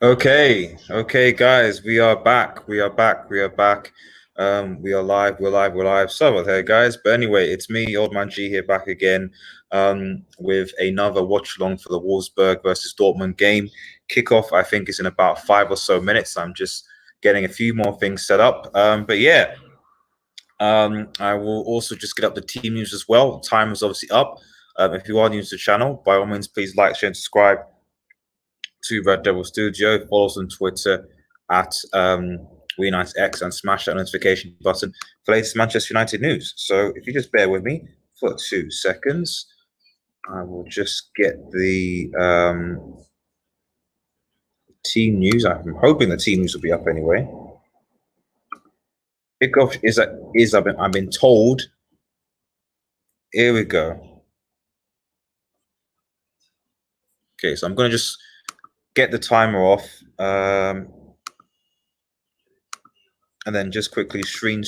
Okay, guys, we are back. We are back. We are back. We are live. We're live. Sorry about that, guys. But anyway, it's me, Old Man G, here back again, with another watch along for the Wolfsburg versus Dortmund game. Kickoff, I think, is in about 5 or so minutes. I'm just getting a few more things set up. But yeah, I will also just get up the team news as well. Time is obviously up. If you are new to the channel, by all means, please like, share, and subscribe to Red Devil Studio. Follow us on Twitter at WeUniteX and smash that notification button for latest Manchester United news. So if you just bear with me for 2 seconds, I will just get the team news. I'm hoping the team news will be up anyway. Kickoff is I've been told. Here we go. Okay, so I'm going to just get the timer off. And then just quickly screen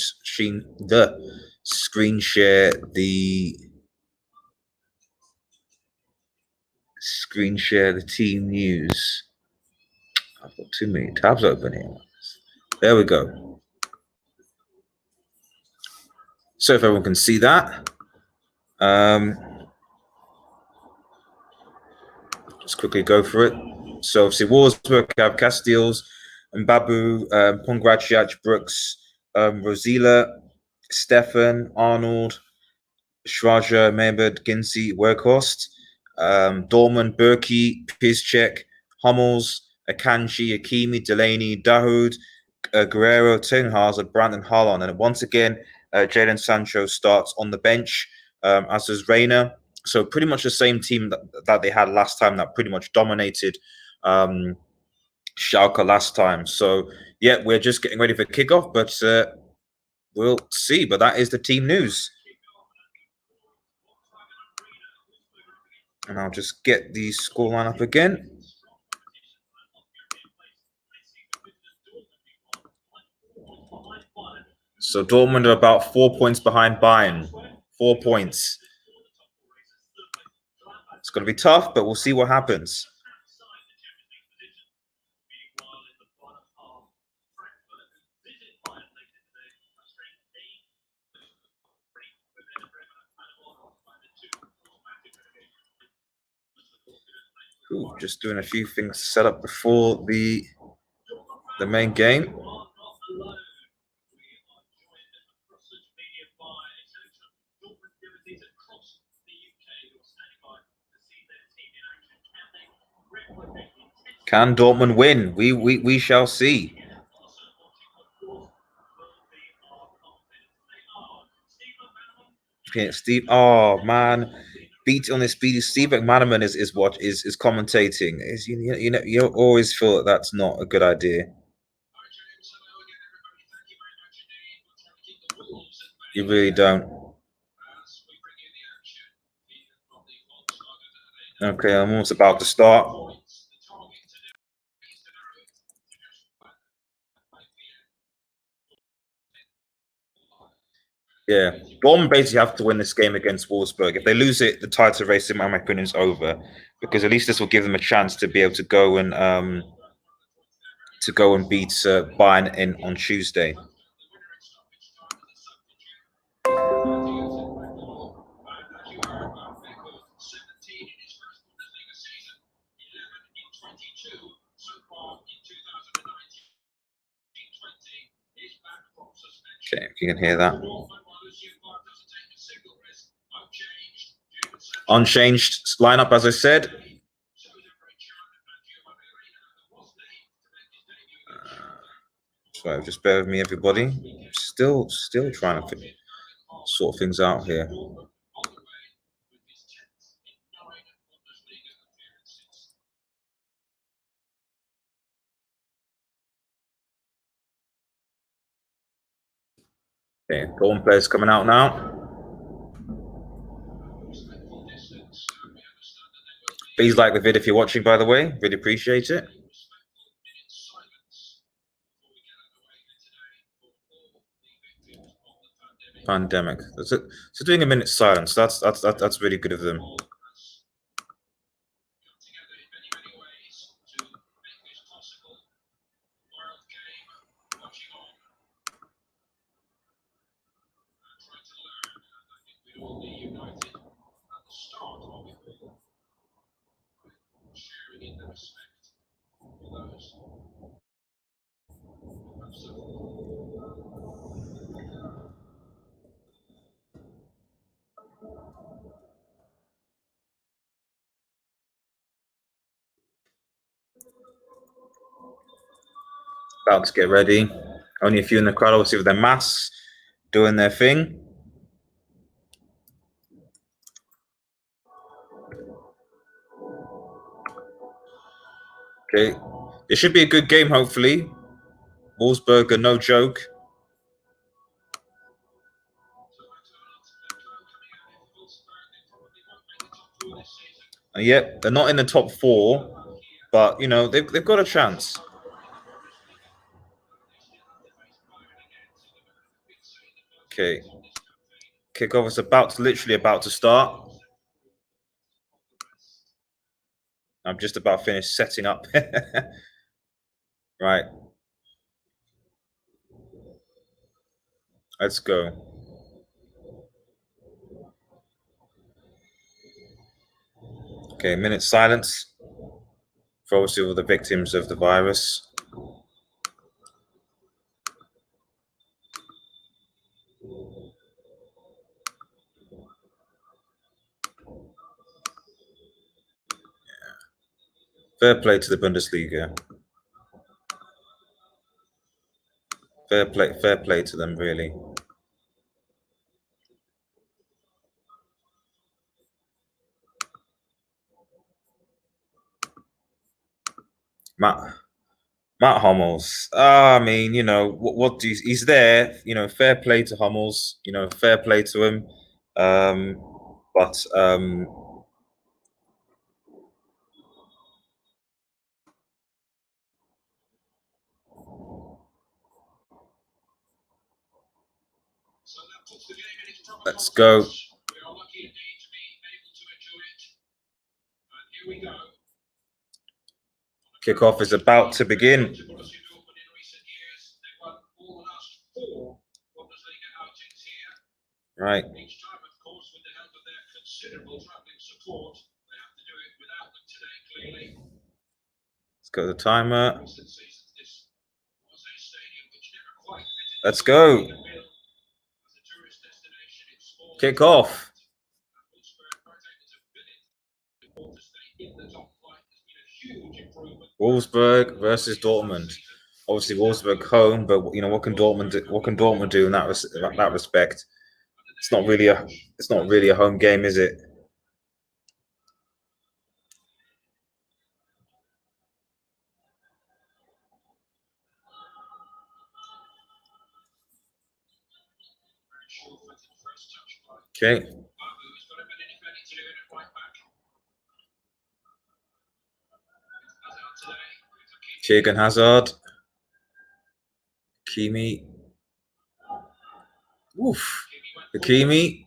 share the team news. I've got too many tabs open here. There we go. So if everyone can see that, just quickly go for it. So obviously Wolfsburg have Casteels and Babu, Pongracic, Brooks, Rosila, Stefan, Arnold, Schrager, Mehmed, Ginzi, Werkhorst, Dortmund, Berkey, Piszczek, Hummels, Akanji, Akimi, Delaney, Dahoud, Guerrero, Tenhauser, Brandon Haaland. And once again, Jadon Sancho starts on the bench, as does Reina. So pretty much the same team that they had last time, that pretty much dominated Schalke last time. So yeah, we're just getting ready for kickoff, but we'll see. But that is the team news. And I'll just get the scoreline up again. So Dortmund are about 4 points behind Bayern. 4 points. It's going to be tough, but we'll see what happens. Ooh, just doing a few things set up before the main game. Can Dortmund win? We shall see. Okay, Steve. Oh man, beat on this speedy. Steve McManaman is commentating. You always feel that that's not a good idea. You really don't. Okay, I'm almost about to start. Yeah, Dortmund basically have to win this game against Wolfsburg. If they lose it, the title race, in my opinion, is over. Because at least this will give them a chance to be able to go and beat Bayern on Tuesday. Okay, if you can hear that. Unchanged lineup, as I said. So just bear with me, everybody. Still trying to sort things out here. Okay, Dortmund players coming out now. Please like the video if you're watching, by the way. Really appreciate it. Pandemic. So doing a minute silence. That's really good of them. About to get ready. Only a few in the crowd, obviously, with their masks, doing their thing. Okay. It should be a good game, hopefully. Wolfsburg are no joke. And yet, they're not in the top 4, but, you know, they've got a chance. Okay. Kickoff is literally about to start. I'm just about finished setting up. Right. Let's go. Okay, a minute silence for obviously all the victims of the virus. Fair play to the Bundesliga. Fair play to them, really. Matt Hummels. I mean, you know, what do he's there, you know, fair play to Hummels, you know, fair play to him. But let's go. Kickoff is about to begin. Right. Let's go to the timer. Let's go. Kick off. Wolfsburg versus Dortmund. Obviously, Wolfsburg home, but you know what can Dortmund do, in that respect? It's not really a home game, is it? Okay. Jürgen Hazard. Kimi. Oof. Hakimi.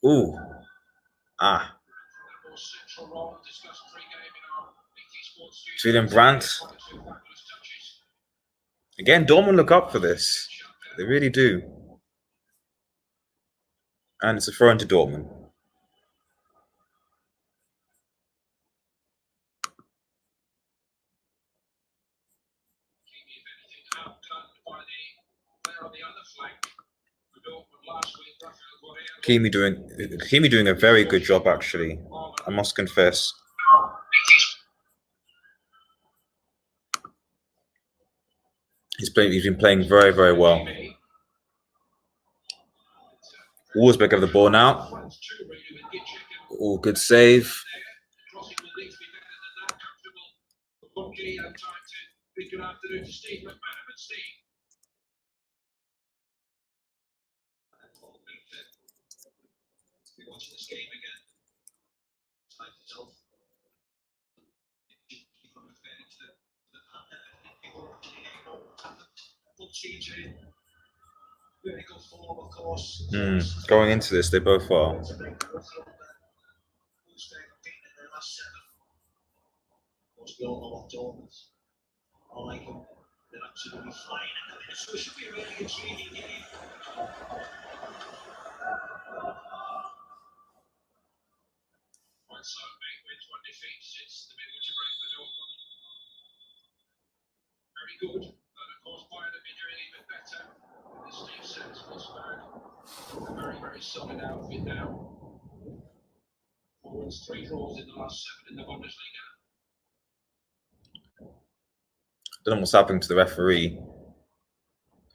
Ooh. Ah. Julian Brandt. Again, Dortmund look up for this. They really do. And it's a throw into Dortmund. Kimi doing a very good job, actually. I must confess. He's been playing very, very well. Wolfsburg have the ball now. Oh, good save. Going into this, they both are. Don't know what's happening to the referee.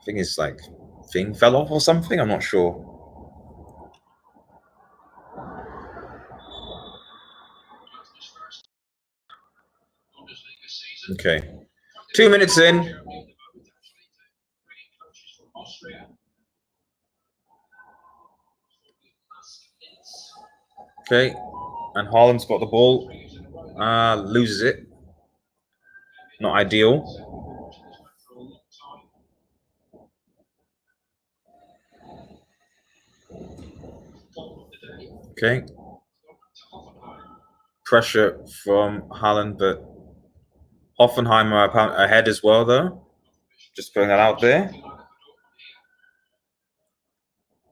I think his thing fell off or something. I'm not sure. Okay, 2 minutes in. Okay, and Haaland's got the ball. Loses it. Not ideal. Okay. Pressure from Haaland, but Hoffenheim are ahead as well, though. Just putting that out there.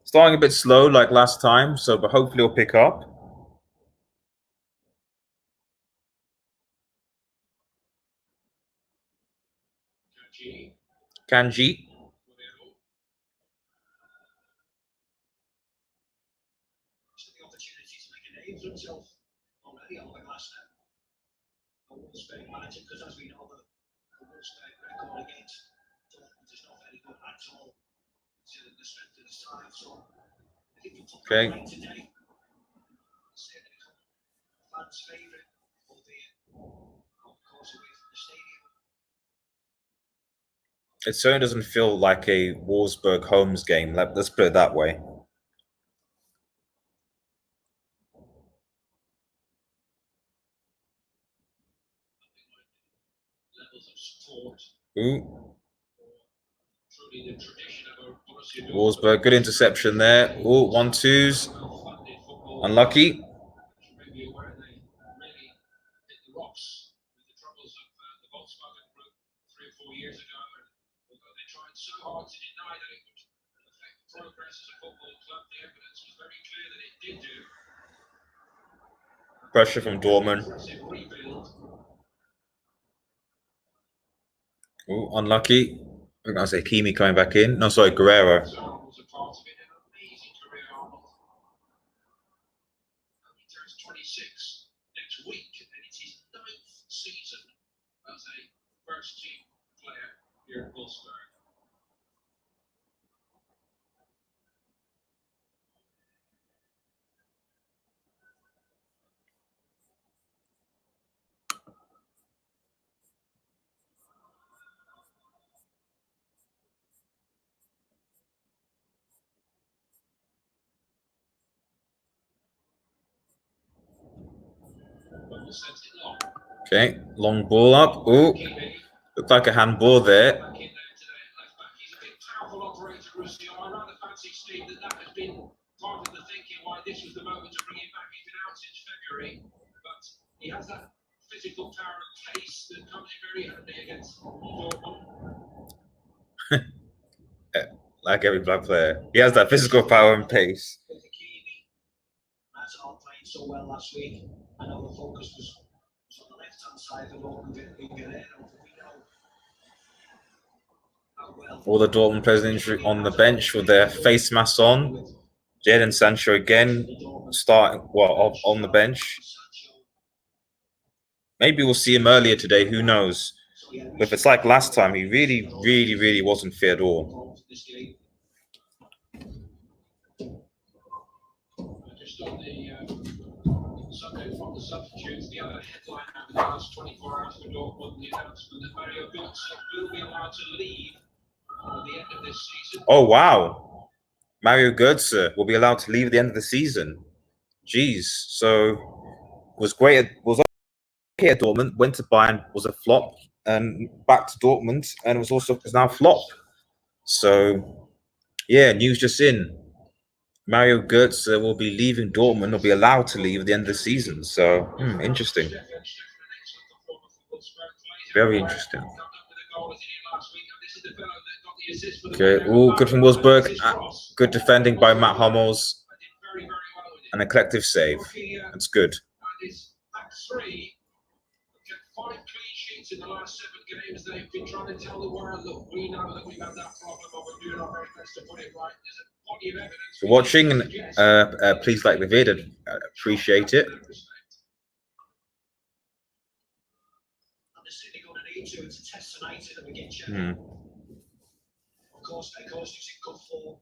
Starting a bit slow like last time, but hopefully it'll pick up. Kanji. Okay. It certainly doesn't feel like a Wolfsburg homes game. Let's put it that way. Ooh. Wolfsburg, good interception there. Ooh, 1-2s. Unlucky. Pressure from Dortmund. Ooh, unlucky. I'm going to say Kimi coming back in. No, sorry, Guerrero. Okay, long ball up. Ooh, looked like a handball there. Like every black player, he has that physical power and pace. All the Dortmund players on the bench with their face masks on. Jadon Sancho again starting on the bench. Maybe we'll see him earlier today. Who knows? But if it's like last time, he really wasn't fit at all. Oh wow, Mario Götze will be allowed to leave at the end of the season. Jeez, so was great. Was okay at Dortmund. Went to Bayern, was a flop, and back to Dortmund, and is now a flop. So yeah, news just in. Mario Götze will be leaving Dortmund, will be allowed to leave at the end of the season. So, interesting. Very interesting. Okay, oh, good from Wolfsburg. Good defending by Matt Hummels. And a collective save. That's good. Five clean sheets in the last 7 games. They've been trying to tell the world, look, we know that we've had that problem, but we're doing our very best to put it right. There's a body of evidence. For watching, and please like the vid. I appreciate it. Of course, he's in good form.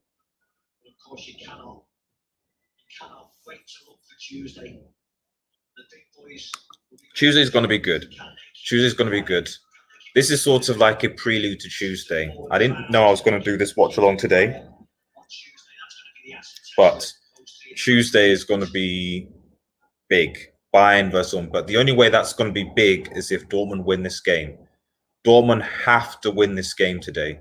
But of course, you cannot wait to look for Tuesday. The big boys. Tuesday's going to be good. Tuesday's going to be good. This is sort of like a prelude to Tuesday. I didn't know I was going to do this watch along today, but Tuesday is going to be big. Bayern versus Dortmund. But the only way that's going to be big is if Dortmund win this game. Dortmund have to win this game today.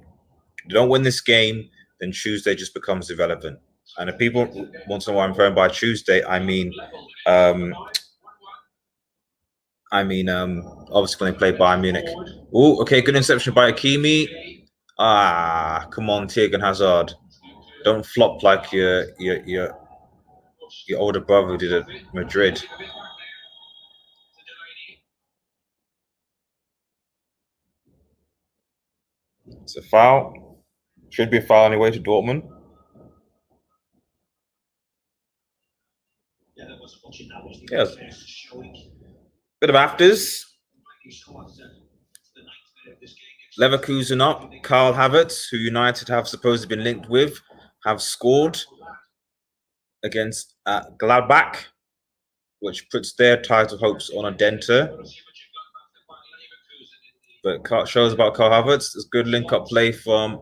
If they don't win this game, then Tuesday just becomes irrelevant. And if people want to know why I'm referring by Tuesday, I mean, obviously when they play Bayern Munich. Oh, okay, good interception by Hakimi. Ah, come on, Tigran Hazard. Don't flop like your older brother who did at Madrid. It's a foul. Should be a foul anyway to Dortmund. Yes. Bit of afters. Leverkusen up. Karl Havertz, who United have supposedly been linked with, have scored against Gladbach, which puts their title hopes on a denter. But shows about Karl Havertz. It's good link-up play from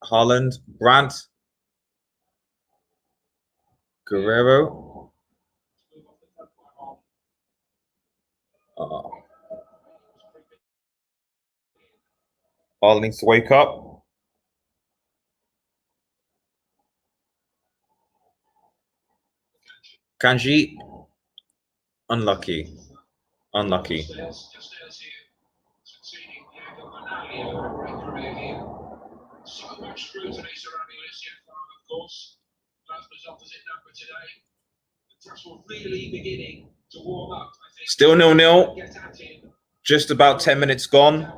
Haaland, Brandt, Guerrero. Haaland needs to wake up. Kanji, unlucky. Unlucky. So much scrutiny surrounding Lucien Favre, of course. Plasma's opposite number today. The tussle really beginning to warm up, I think. Still 0-0. Just about 10 minutes gone.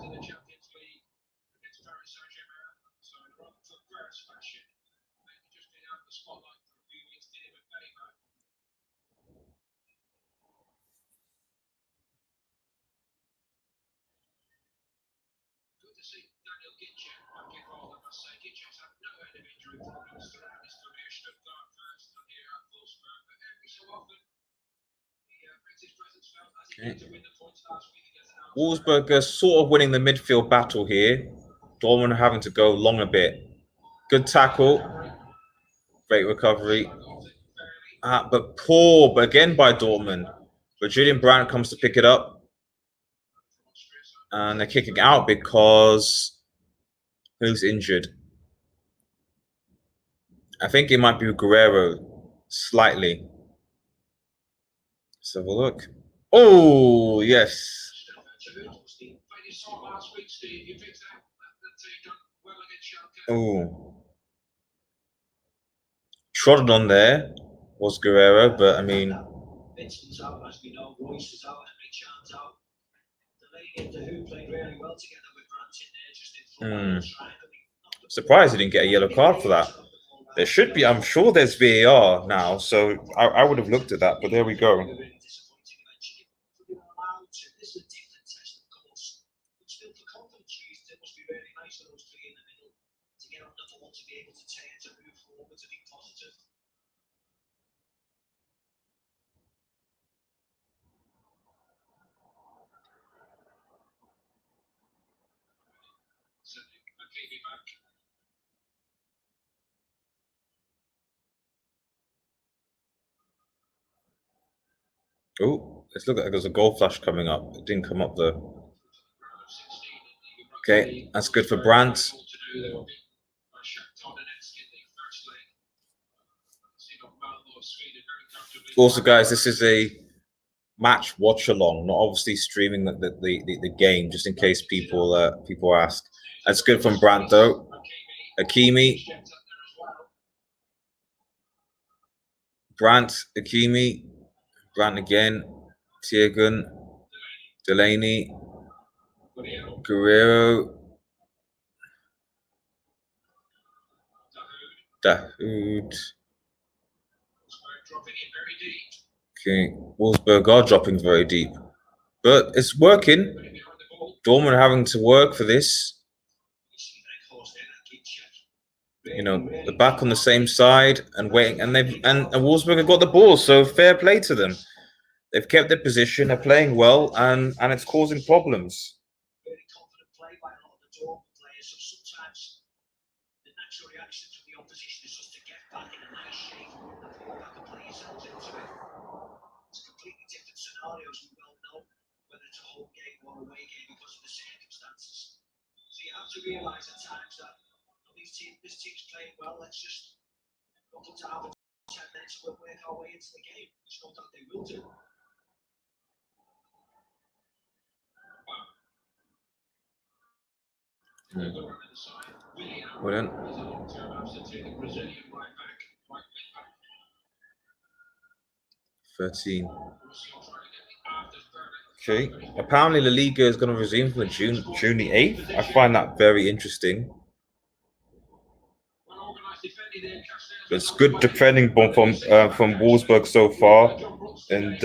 Okay. Wolfsburg are sort of winning the midfield battle here. Dortmund having to go long a bit. Good tackle. Great recovery. But poor, but again by Dortmund. But Julian Brandt comes to pick it up. And they're kicking out because who's injured? I think it might be Guerrero slightly. Let's have a look. Oh, yes. Oh. Trodden on there was Guerrero, but I mean. Surprised he didn't get a yellow card for that. There should be, I'm sure there's VAR now, so I would have looked at that, but there we go. Oh, let's look at there's a goal flash coming up. It didn't come up though. Okay, that's good for Brandt. Also, guys, this is a match watch along, not obviously streaming the game, just in case people ask. That's good from Brandt though. Hakimi, Brandt, Hakimi, Brandt again, Tiegun, Delaney, Guerrero, Dahoud. Okay, Wolfsburg are dropping very deep, but it's working. Dortmund are having to work for this. You know, they're back on the same side and waiting, and Wolfsburg have got the ball, so fair play to them. They've kept their position, they're playing well, and it's causing problems. This team's playing well. Let's just not to have 10 minutes to work our way into the game. It's not that they will do. Well then. 13. Okay. Apparently, La Liga is going to resume from June the 8th. I find that very interesting. It's good defending from Wolfsburg so far, and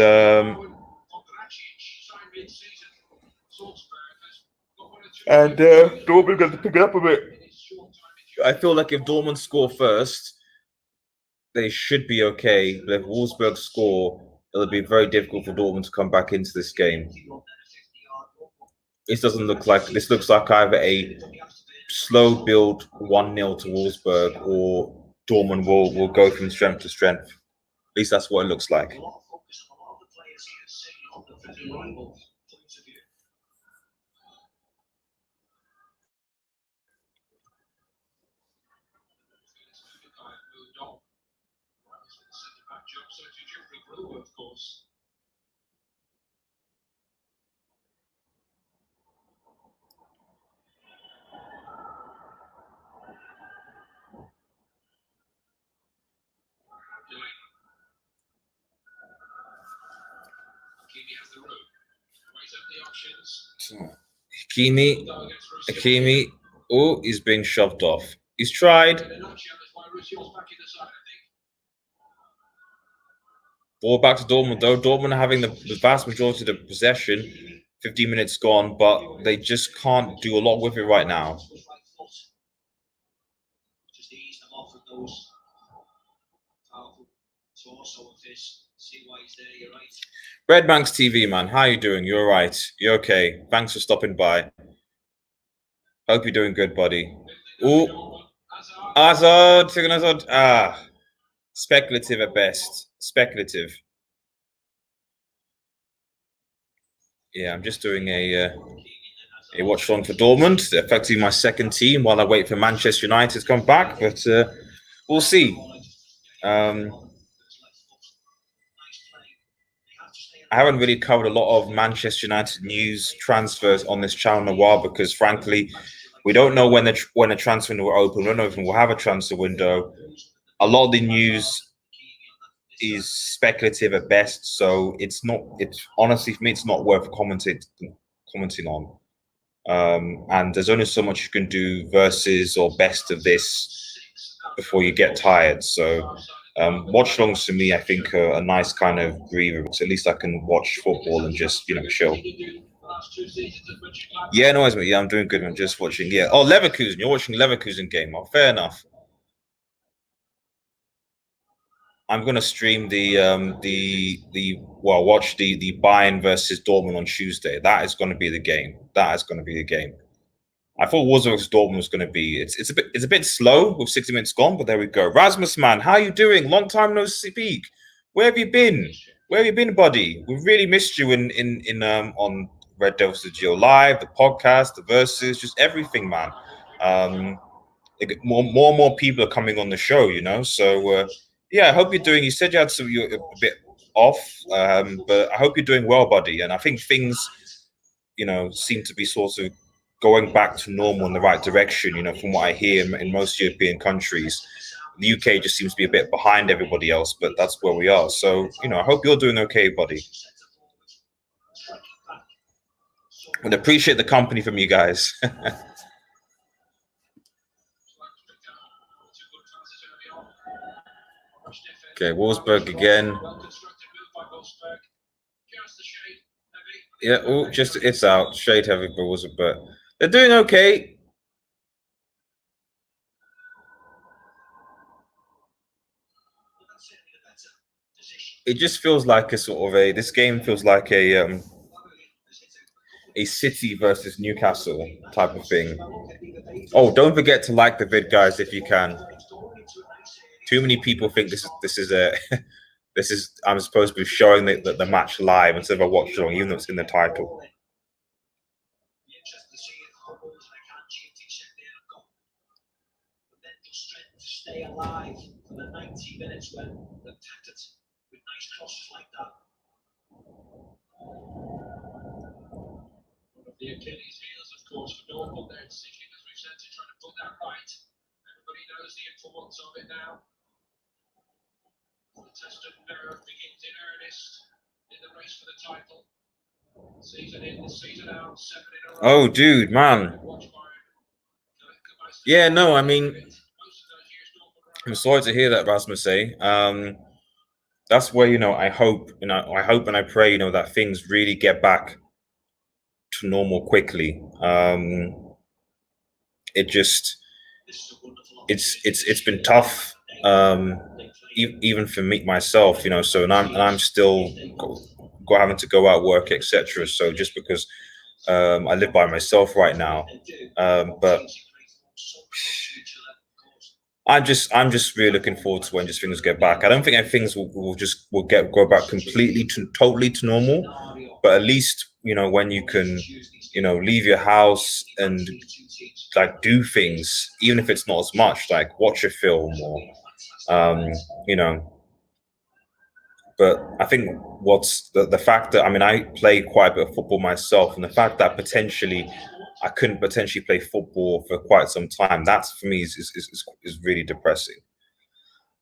Dortmund got to pick it up a bit. I feel like if Dortmund score first, they should be okay. But if Wolfsburg score, it'll be very difficult for Dortmund to come back into this game. This doesn't look like this. Looks like either a slow build 1-0 to Wolfsburg, or Dortmund will go from strength to strength. At least that's what it looks like. Hakimi. Oh, he's being shoved off. He's tried. Ball back to Dortmund, though. Dortmund are having the vast majority of the possession. 15 minutes gone, but they just can't do a lot with it right now. Redbanks TV, man. How you doing? You're right. You're okay. Thanks for stopping by. Hope you're doing good, buddy. Ooh. Hazard. Ah. Speculative at best. Speculative. Yeah, I'm just doing a watch along for Dortmund, affecting my second team while I wait for Manchester United to come back. But we'll see. I haven't really covered a lot of Manchester United news transfers on this channel in a while because, frankly, we don't know when the transfer window will open. We don't know if we'll have a transfer window. A lot of the news is speculative at best, so it's honestly for me it's not worth commenting on. And there's only so much you can do versus or best of this before you get tired. So watch alongs to me, I think, are a nice kind of breather. So at least I can watch football and just chill. Yeah, no worries, mate. Yeah, I'm doing good. I'm just watching. Yeah. Oh, Leverkusen. You're watching Leverkusen game. Oh, fair enough. I'm gonna stream watch the Bayern versus Dortmund on Tuesday. That is gonna be the game. That is gonna be the game. I thought Wolfsburg versus Dortmund was gonna be. It's a bit slow with 60 minutes gone, but there we go. Rasmus, man, how you doing? Long time no speak. Where have you been? Where have you been, buddy? We really missed you in on Red Devil Studio Live, the podcast, the verses, just everything, man. More and more people are coming on the show, So. Yeah, I hope you're doing. You said you had a bit off. But I hope you're doing well, buddy. And I think things, seem to be sort of going back to normal in the right direction. From what I hear in most European countries, the UK just seems to be a bit behind everybody else, but that's where we are. So, I hope you're doing okay, buddy. And appreciate the company from you guys. Okay, Wolfsburg again. Yeah, it's out. Shade heavy balls, but they're doing okay. It just feels like a sort of this game feels like a City versus Newcastle type of thing. Oh, don't forget to like the vid, guys, if you can. Too many people think this is a I'm supposed to be showing the match live instead of a watch along, even though it's in the title. Stay alive for the 90 minutes when they're tattered with nice crosses like that. One of the Achilles heels, of course, for Dortmund, their decision, as we've said, to try to put that right. Everybody knows the importance of it now. The test of nerve begins in earnest in the race for the title. Season in, season out, 7 in a row. Oh, dude, man. Yeah, no, I mean, I'm sorry to hear that, Rasmus. That's where I hope, I hope and I pray, that things really get back to normal quickly. It's been tough, even for me myself, So and I'm still having to go out, work, etc. So just because I live by myself right now, but I'm just really looking forward to when just things get back. I don't think things will go back completely totally to normal, but at least when you can leave your house and like do things, even if it's not as much, like watch a film or But I think what's the fact that I play quite a bit of football myself, and the fact that I couldn't potentially play football for quite some time, that's for me is really depressing.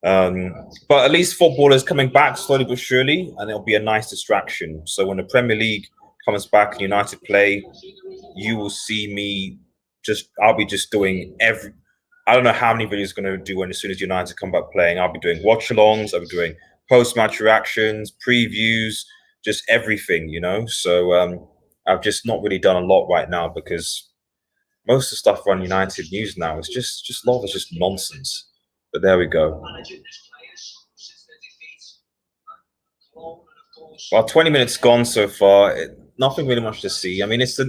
But at least football is coming back slowly but surely, and it'll be a nice distraction. So when the Premier League comes back and United play, you will see me I'll be just doing I don't know how many videos I'm going to do as soon as United come back playing. I'll be doing watch-alongs, I'll be doing post-match reactions, previews, just everything, So I've just not really done a lot right now because most of the stuff on United News now is just a lot of it's just nonsense. But there we go. Well, 20 minutes gone so far. Nothing really much to see. I mean, it's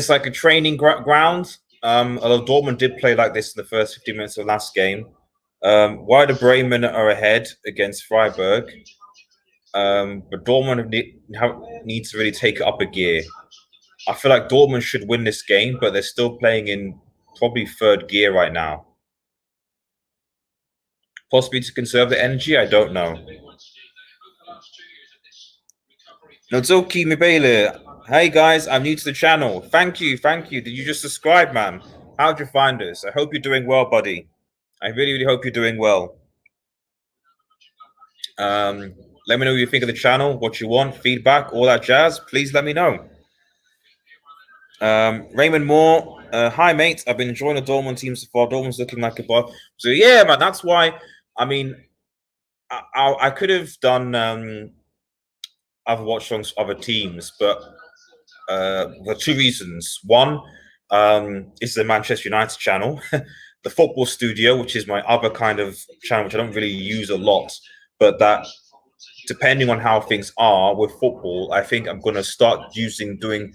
like a training ground. Although Dortmund did play like this in the first 15 minutes of the last game. Werder Bremen are ahead against Freiburg. But Dortmund needs to really take it up a gear. I feel like Dortmund should win this game, but they're still playing in probably third gear right now. Possibly to conserve the energy, I don't know. Nozoki Mibele. Hey guys, I'm new to the channel. Thank you. Did you just subscribe, man? How'd you find us? I hope you're doing well, buddy. I really, really hope you're doing well. Let me know what you think of the channel, what you want, feedback, all that jazz. Please let me know. Raymond Moore. Hi, mate. I've been enjoying the Dortmund team so far. Dortmund's looking like a bot. So, yeah, man, that's why, I could have done other watch songs, other teams, but for two reasons. One is the Manchester United channel, the Football Studio, which is my other kind of channel, which I don't really use a lot, but that depending on how things are with football, I think I'm going to start doing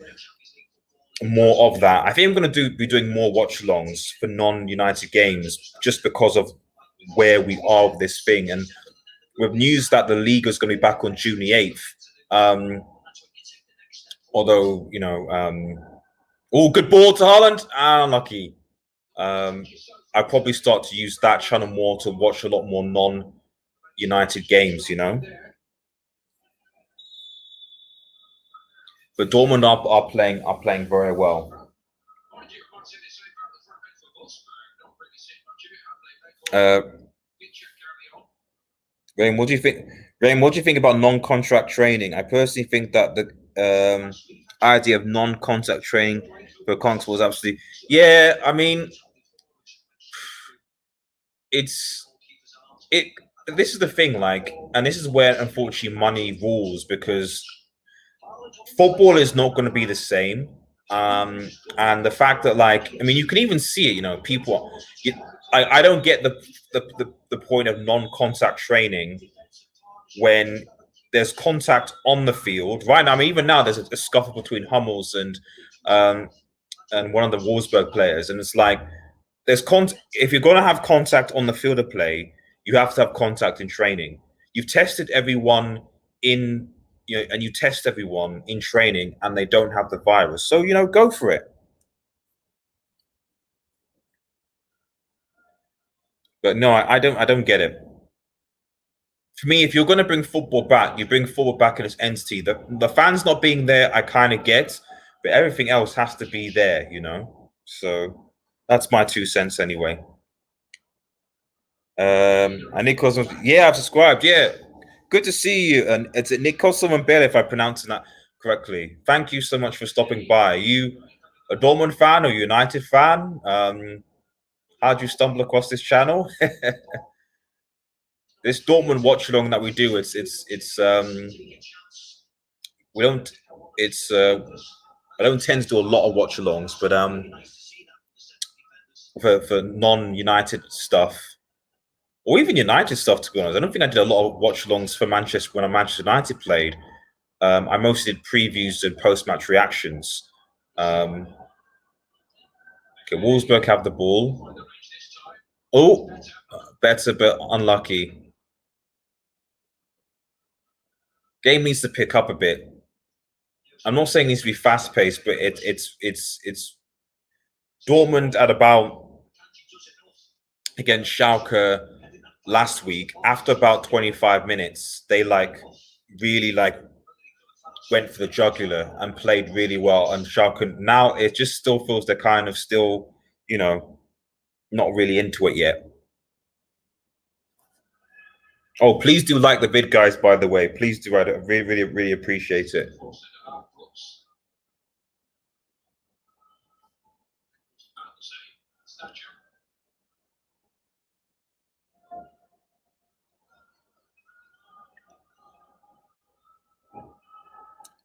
more of that. I think I'm going to be doing more watch-alongs for non-United games just because of where we are with this thing. And with news that the league is going to be back on June the 8th, although, good ball to Haaland, unlucky. I'll probably start to use that channel more to watch a lot more United games, you know. But Dortmund are playing very well. Rain, what do you think? Rain, what do you think about non-contract training? I personally think that the idea of non-contact training for Conks was absolutely, yeah. I mean, it's it. This is the thing, like, and this is where unfortunately money rules, because football is not going to be the same. And the fact that, like, I mean, you can even see it. You know, people. I don't get the point of non-contact training when there's contact on the field. Right now, I mean, even now, there's a scuffle between Hummels and one of the Wolfsburg players, and it's like there's if you're going to have contact on the field of play, you have to have contact in training. You've tested everyone in, you know, and you test everyone in training, and they don't have the virus. So, you know, go for it. But no, I don't get it. For me, if you're going to bring football back, you bring football back in its entity. The fans not being there, I kind of get, but everything else has to be there, you know. So that's my 2 cents anyway. And Nick Cosmo, yeah, I've subscribed. Yeah, good to see you. And it's Nick Cosmo and Bale, if I'm pronouncing that correctly. Thank you so much for stopping by. Are you a Dortmund fan or United fan? How did you stumble across this channel? This Dortmund watch along that we do, it's we don't it's I don't tend to do a lot of watch alongs, but for non-United stuff, or even United stuff, to be honest, I don't think I did a lot of watch alongs for Manchester when Manchester United played. I mostly did previews and post-match reactions. Okay, Wolfsburg have the ball. Oh, better but unlucky. Game needs to pick up a bit. I'm not saying it needs to be fast-paced, but it's Dortmund at about, against Schalke last week. After about 25 minutes, they really went for the jugular and played really well. And Schalke now, it just still feels they're kind of still, you know, not really into it yet. Oh, please do like the vid, guys, by the way. Please do. I really appreciate it.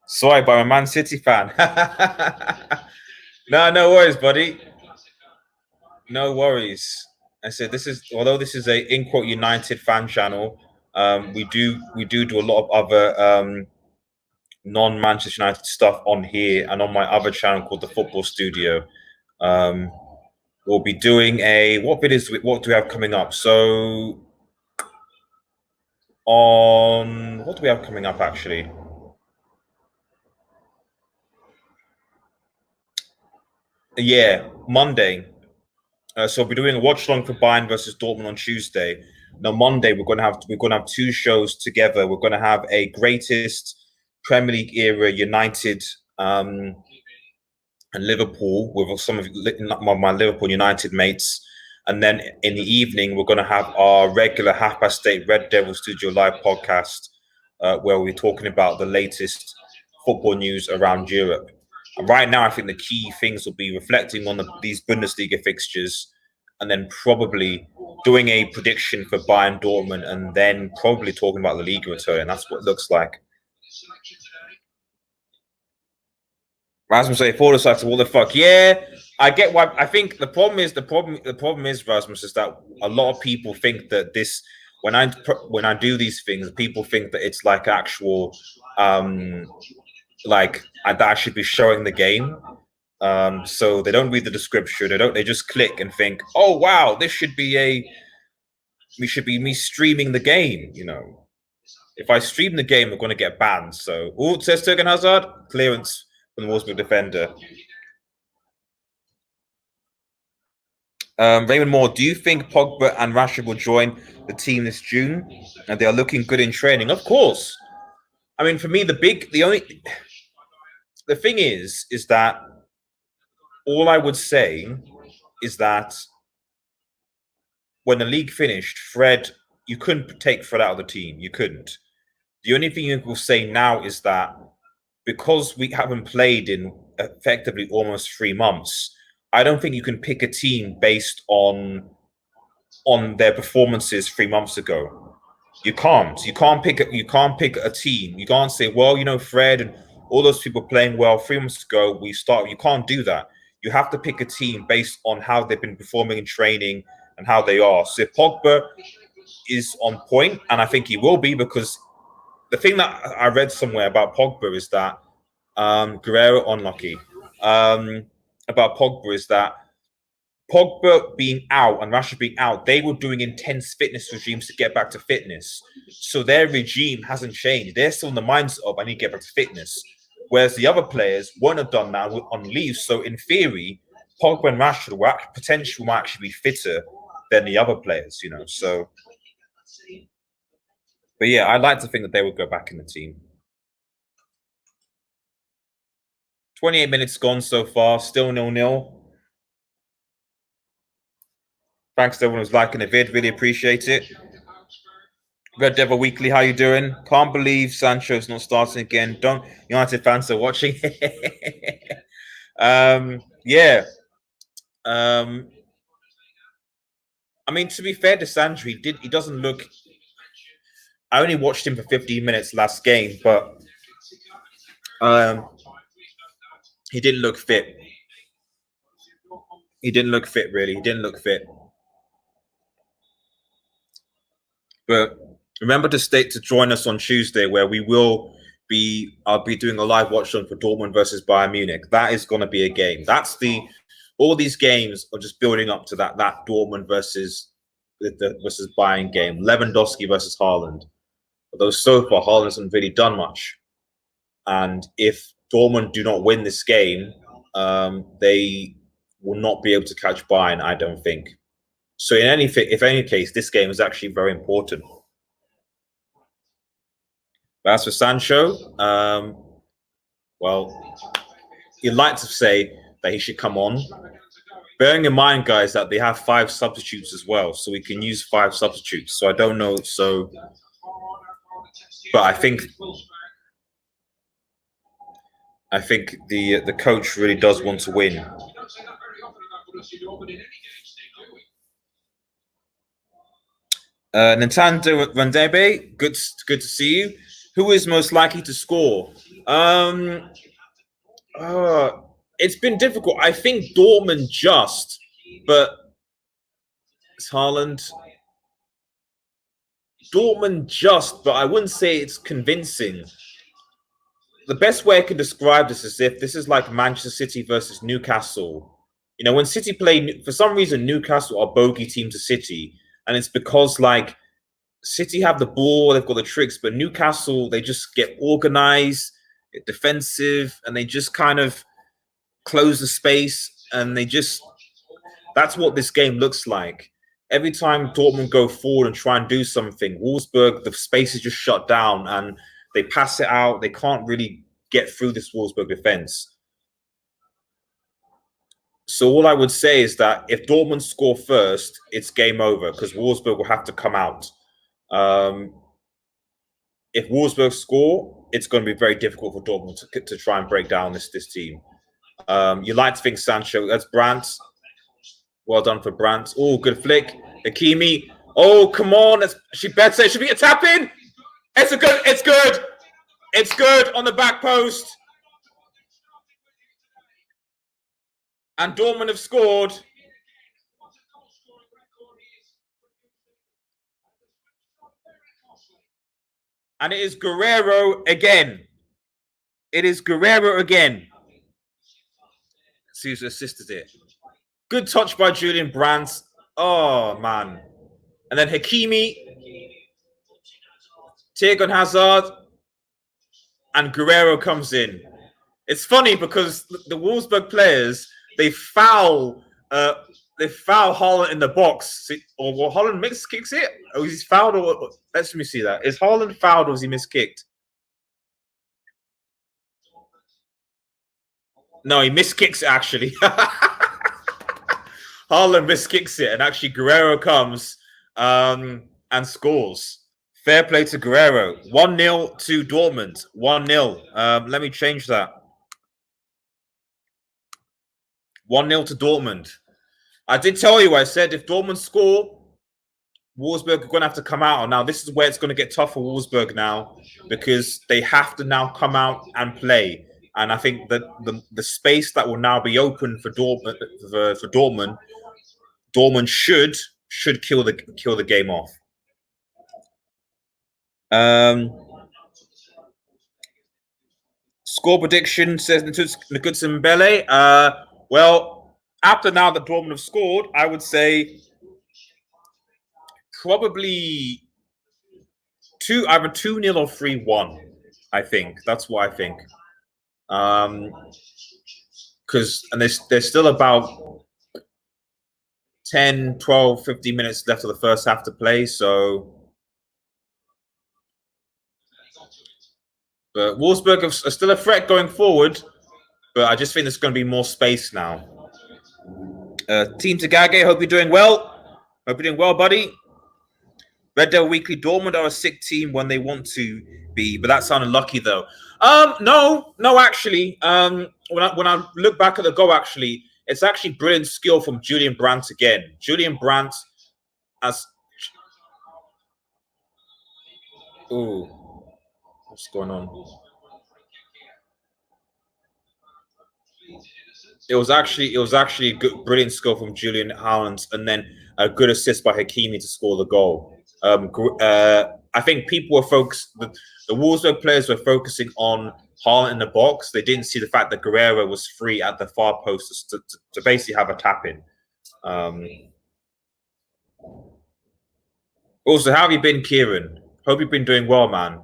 Sorry, but I'm a Man City fan. No worries, buddy. No worries. I said although this is a in quote United fan channel, we do a lot of other non-Manchester United stuff on here and on my other channel called the Football Studio. We'll be doing what do we have coming up? So what do we have coming up actually? Yeah, Monday. So we'll be doing a watch along for Bayern versus Dortmund on Tuesday. Now Monday we're gonna have 2 shows together. We're gonna have a greatest Premier League era United and Liverpool with some of my Liverpool United mates. And then in the evening, we're going to have our regular 8:30 Red Devil Studio Live podcast, where we're talking about the latest football news around Europe. And right now, I think the key things will be reflecting on these Bundesliga fixtures, and then probably doing a prediction for Bayern Dortmund, and then probably talking about the Liga return. And that's what it looks like. Rasmus say forward side to what the fuck? Yeah, I get why. I think the problem is Rasmus, is that a lot of people think that this when I do these things, people think that it's like actual that I should be showing the game. So they don't read the description. They just click and think, oh wow, this should be me streaming the game, you know. If I stream the game, we're going to get banned. So, it says Turgen Hazard, clearance from the Wolfsburg defender. Raymond Moore, do you think Pogba and Rashford will join the team this June? And they are looking good in training. Of course. I mean, for me, the thing is that all I would say is that when the league finished, Fred, you couldn't take Fred out of the team. You couldn't. The only thing you will say now is that because we haven't played in effectively almost 3 months, I don't think you can pick a team based on their performances 3 months ago. You can't. You can't pick a team. You can't say, well, you know, Fred and all those people playing well 3 months ago, we start. You can't do that. You have to pick a team based on how they've been performing in training and how they are. So if Pogba is on point, and I think he will be, because the thing that I read somewhere about Pogba is that Guerrero unlucky. About Pogba is that Pogba being out and Rashford being out, they were doing intense fitness regimes to get back to fitness. So their regime hasn't changed. They're still in the mindset of, I need to get back to fitness. Whereas the other players won't have done that on leave. So in theory, Pogba and Rashford were potentially might actually be fitter than the other players, you know. So, but yeah, I'd like to think that they would go back in the team. 28 minutes gone so far, still 0-0. Thanks to everyone who's liking the vid, really appreciate it. Red Devil Weekly, how you doing? Can't believe Sancho's not starting again. Don't United fans are watching. Yeah. I mean, to be fair to Sancho, he doesn't look. I only watched him for 15 minutes last game, but he didn't look fit. He didn't look fit, really. He didn't look fit. But remember to join us on Tuesday, where I'll be doing a live watch on for Dortmund versus Bayern Munich. That is going to be a game. All these games are just building up to that Dortmund versus Bayern game. Lewandowski versus Haaland. Although so far Haaland hasn't really done much, and if Dortmund do not win this game, they will not be able to catch Bayern, I don't think. So if any case, this game is actually very important. But as for Sancho, well, you'd like to say that he should come on. Bearing in mind, guys, that they have 5 substitutes as well, so we can use 5 substitutes. So I don't know. So, but I think the coach really does want to win. Nintendo Randebe, good to see you. Who is most likely to score? It's been difficult. I think Dortmund just, but it's Haaland. Dortmund just, but I wouldn't say it's convincing. The best way I can describe this is if this is like Manchester City versus Newcastle. You know, when City play, for some reason, Newcastle are bogey team to City. And it's because, like, City have the ball, they've got the tricks, but Newcastle, they just get organized, get defensive, and they just kind of close the space. And that's what this game looks like. Every time Dortmund go forward and try and do something, Wolfsburg, the space is just shut down and they pass it out. They can't really get through this Wolfsburg defense. So all I would say is that if Dortmund score first, it's game over because Wolfsburg will have to come out. If Wolfsburg score, it's going to be very difficult for Dortmund to try and break down this team. You like to think Sancho. That's Brandt. Well done for Brandt. Oh, good flick. Hakimi. Oh, come on. She better. It should be a tap in. It's good. It's good. It's good on the back post. And Dortmund have scored. And it is Guerrero again. It is Guerrero again. Let's see who's assisted it. Good touch by Julian Brandt. Oh, man. And then Hakimi. Thierry Hazard. And Guerrero comes in. It's funny because the Wolfsburg players, they foul they foul Haaland in the box, or Haaland kicks it. Or he's fouled, or let me see that. Is Haaland fouled, or is he miskicked? No, he miskicks it actually. Haaland miskicks it, and actually Guerrero comes and scores. Fair play to Guerrero. 1-0 to Dortmund. 1-0. Let me change that. 1-0 to Dortmund. I did tell you, I said if Dortmund score, Wolfsburg are going to have to come out. Now, this is where it's going to get tough for Wolfsburg now, because they have to now come out and play. And I think that the space that will now be open for Dortmund, Dortmund should kill the game off. Score prediction says Nagutsen Mbele. Well, after now that Dortmund have scored, I would say probably either 2-0 or 3-1. I think that's what I think. Because there's still about 10, 12, 15 minutes left of the first half to play. So, but Wolfsburg are still a threat going forward. But I just think there's going to be more space now. Team Tagage, hope you're doing well. Hope you're doing well, buddy. Red Devil Weekly, Dortmund are a sick team when they want to be, but that sounded lucky though. No, actually. When I look back at the goal, actually, it's actually brilliant skill from Julian Brandt again. Julian Brandt as ooh, what's going on? It was actually a good, brilliant skill from Julian Haaland, and then a good assist by Hakimi to score the goal. I think people were focused. The Wolfsburg players were focusing on Haaland in the box. They didn't see the fact that Guerrero was free at the far post to basically have a tap in. Also, how have you been, Kieran? Hope you've been doing well, man.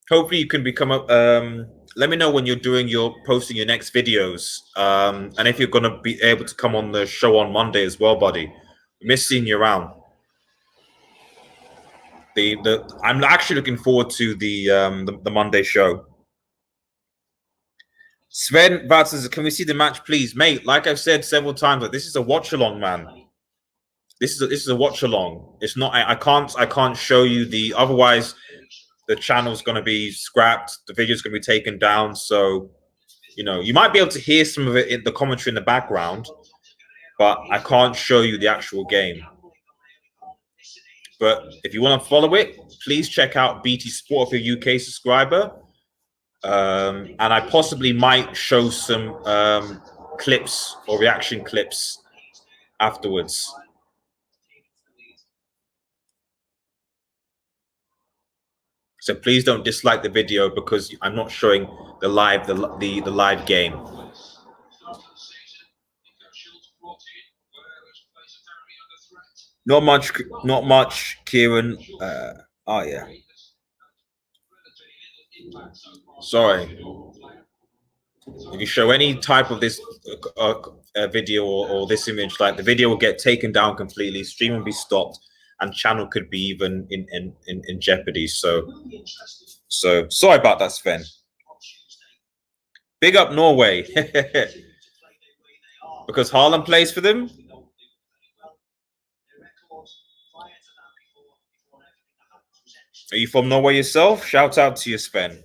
Hopefully, you can become up. Let me know when you're posting your next videos, and if you're gonna be able to come on the show on Monday as well, buddy. Miss seeing you around. I'm actually looking forward to the Monday show. Sven Vats, can we see the match, please, mate? Like I've said several times, like, this is a watch along, man. This is a watch along. It's not. I can't show you the. Otherwise, the channel's going to be scrapped. The video's going to be taken down. So, you might be able to hear some of it in the commentary in the background, but I can't show you the actual game. But if you want to follow it, please check out BT Sport if you're a UK subscriber. And I possibly might show some clips or reaction clips afterwards. So please don't dislike the video because I'm not showing the live game. Not much, Kieran. Oh yeah. Sorry. If you show any type of this video or this image, like the video will get taken down completely, stream will be stopped, and channel could be even in jeopardy. So sorry about that, Sven. Big up Norway. Because Haaland plays for them. Are you from Norway yourself? Shout out to you, Sven.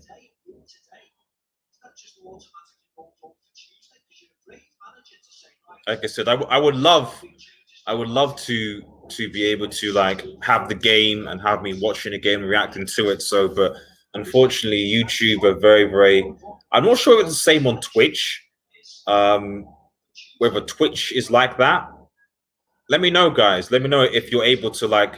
Like I said, I would love to be able to like have the game and have me watching a game and reacting to it. So, but unfortunately, YouTube are very. I'm not sure if it's the same on Twitch. Whether Twitch is like that. Let me know, guys. Let me know if you're able to like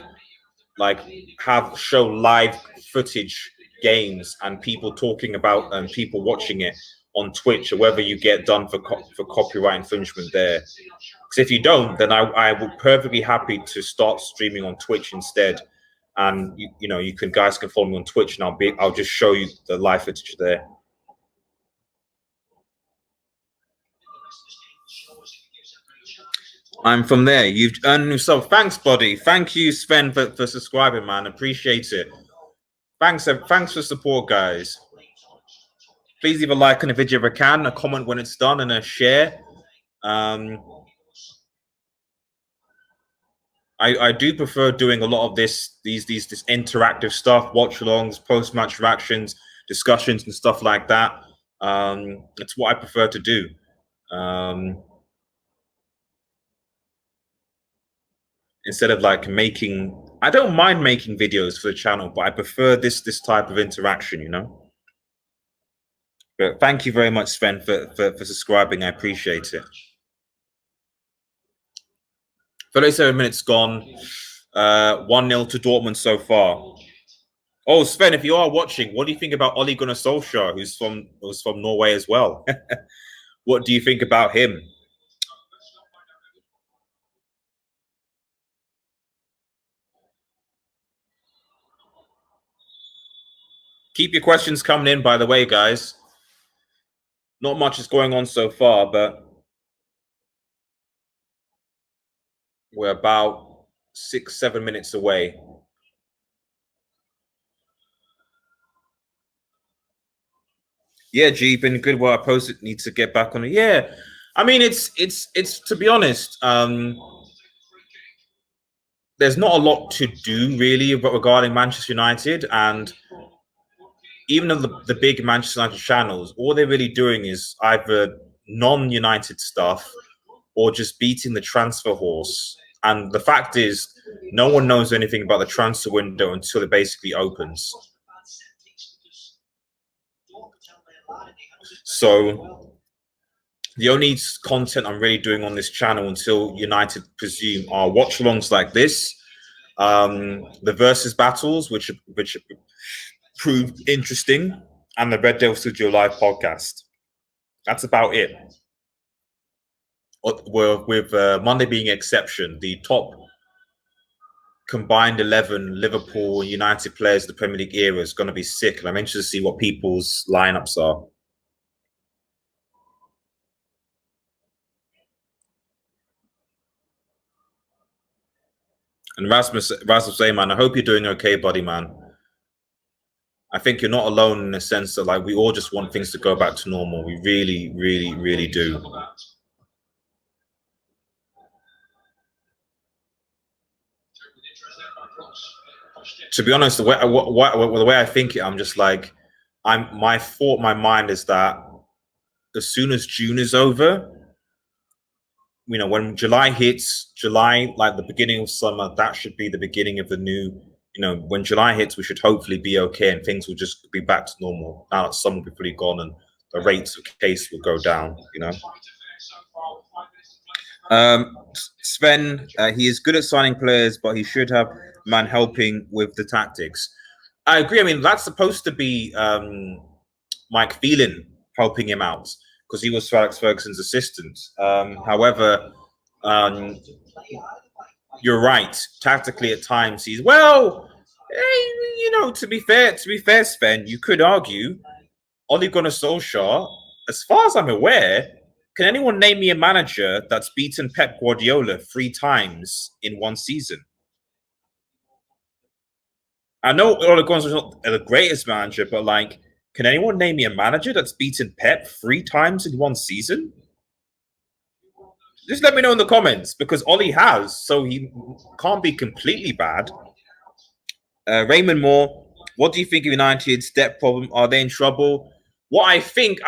show live footage games and people talking about and people watching it on Twitch, or whether you get done for copyright infringement there. Because if you don't, then I would perfectly happy to start streaming on Twitch instead. And you guys can follow me on Twitch, and I'll just show you the live footage there. I'm from there. You've earned a new sub. Thanks, buddy. Thank you, Sven, for subscribing, man. Appreciate it. Thanks for support, guys. Please leave a like on the video if you can, a comment when it's done, and a share. I do prefer doing a lot of this interactive stuff, watch-alongs, post-match reactions, discussions, and stuff like that. It's what I prefer to do. Instead of like I don't mind making videos for the channel, but I prefer this type of interaction, you know. But thank you very much, Sven, for subscribing. I appreciate it. 37 minutes gone. 1-0 to Dortmund so far. Oh, Sven, if you are watching, what do you think about Ole Gunnar Solskjaer, who's from Norway as well? What do you think about him? Keep your questions coming in, by the way, guys. Not much is going on so far, but we're about 6-7 minutes away. Yeah, G, been good. Well, I posted need to get back on it. Yeah, I mean, it's to be honest, there's not a lot to do really regarding Manchester United, and even the big Manchester United channels, all they're really doing is either non-United stuff or just beating the transfer horse. And the fact is, no one knows anything about the transfer window until it basically opens. So the only content I'm really doing on this channel until United presume are watch-alongs like this, the versus battles, which proved interesting, and the Red Devil Studio Live podcast. That's about it. With Monday being an exception, the top combined 11 Liverpool United players of the Premier League era is going to be sick, and I'm interested to see what people's lineups are. And Rasmus say, man, I hope you're doing okay, buddy, man. I think you're not alone in the sense that like we all just want things to go back to normal. We really, really, really do. To be honest, the way I think it, I'm just like, my mind is that as soon as June is over, you know, when July hits, like the beginning of summer, that should be the beginning of the new, you know, when July hits, we should hopefully be okay and things will just be back to normal. Now that summer will be pretty gone and the rates of case will go down, you know. Sven, he is good at signing players, but he should have man helping with the tactics. I agree. I mean, that's supposed to be Mike Phelan helping him out because he was Alex Ferguson's assistant. However, you're right. Tactically, at times he's you know. To be fair, Sven, you could argue Ole Gunnar Solskjaer. As far as I'm aware, can anyone name me a manager that's beaten Pep Guardiola 3 times in one season? I know Ole Gunnar Solskjaer is not the greatest manager, but like, can anyone name me a manager that's beaten Pep 3 times in one season? Just let me know in the comments, because Ollie has, so he can't be completely bad. Raymond Moore, what do you think of United's debt problem? Are they in trouble? What I think,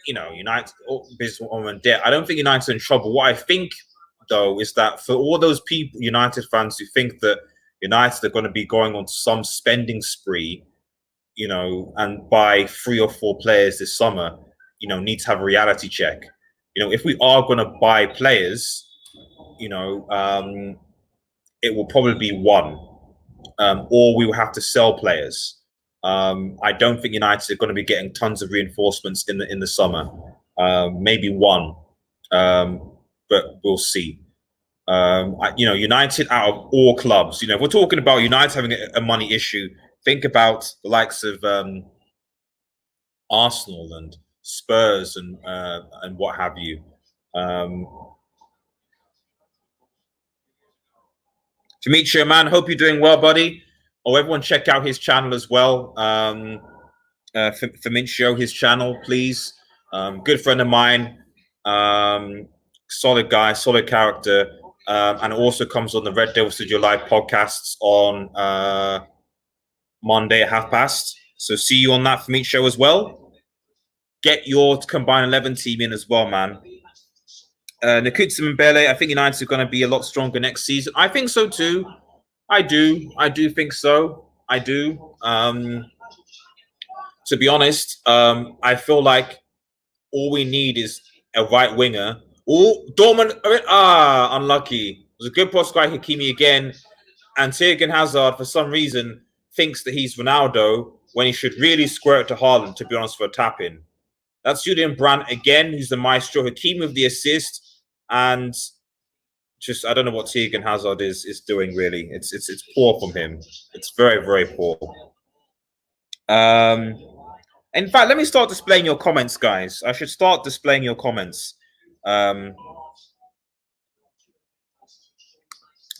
you know, United business on debt. I don't think United's in trouble. What I think, though, is that for all those people, United fans who think that United are going to be going on some spending spree, you know, and buy 3 or 4 players this summer, you know, need to have a reality check. You know, if we are going to buy players, you know, it will probably be 1, or we will have to sell players. I don't think United are going to be getting tons of reinforcements in the summer. Maybe 1, but we'll see. You know, United out of all clubs, you know, if we're talking about United having a money issue, think about the likes of Arsenal and Spurs and what have you. Demetrio, man, hope you're doing well, buddy. Oh, everyone check out his channel as well. Demetrio, his channel, please. Good friend of mine. Solid guy, solid character. And also comes on the Red Devil Studio Live podcasts on Monday at past. So see you on that Demetrio as well. Get your combined 11 team in as well, man. Nakutsu Mbele, I think United are going to be a lot stronger next season. I think so too. I do think so. I do. To be honest, I feel like all we need is a right winger. Oh, Dortmund, unlucky. It was a good cross by Hakimi again. And Jürgen Hazard, for some reason, thinks that he's Ronaldo when he should really square it to Haaland, to be honest, for a tap-in. That's Julian Brandt again, who's the maestro. Hakimi with the assist. And just, I don't know what Jürgen Hazard is doing, really. It's poor from him. It's very, very poor. In fact, let me start displaying your comments, guys. I should start displaying your comments. I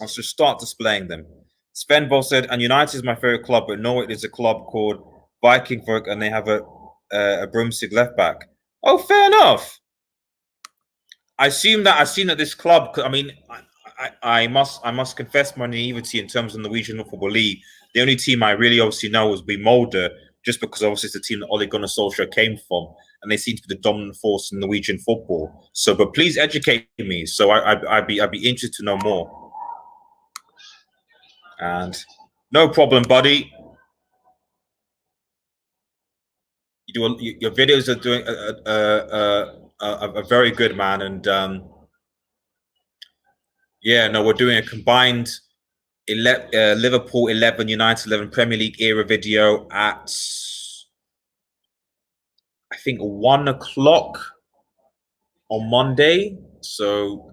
should start displaying them. Sven Boll said, and United is my favorite club, but Norwich is a club called Vikingborg, and they have a broomstick left back. Oh, fair enough. I've seen that this club. I mean, I must confess my naivety in terms of the Norwegian Football League. The only team I really obviously know is Molde, just because obviously it's the team that Ole Gunnar Solskjaer came from, and they seem to be the dominant force in Norwegian football. So, but please educate me. So I'd be interested to know more. And no problem, buddy. Your videos are doing a very good, man. And yeah, no, we're doing a combined Liverpool 11, United 11 Premier League era video at, I think, 1 o'clock on Monday. So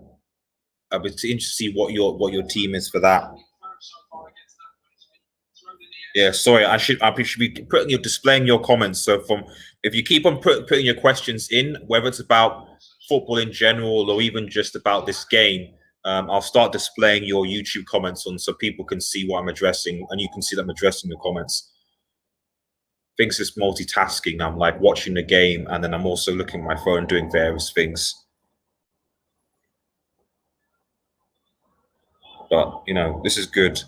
I'll be interested to see what your team is for that. Yeah, sorry, I should be displaying your comments. So if you keep on putting your questions in, whether it's about football in general or even just about this game, I'll start displaying your YouTube comments on so people can see what I'm addressing, and you can see that I'm addressing the comments. Things is multitasking. I'm like watching the game, and then I'm also looking at my phone and doing various things. But you know, this is good.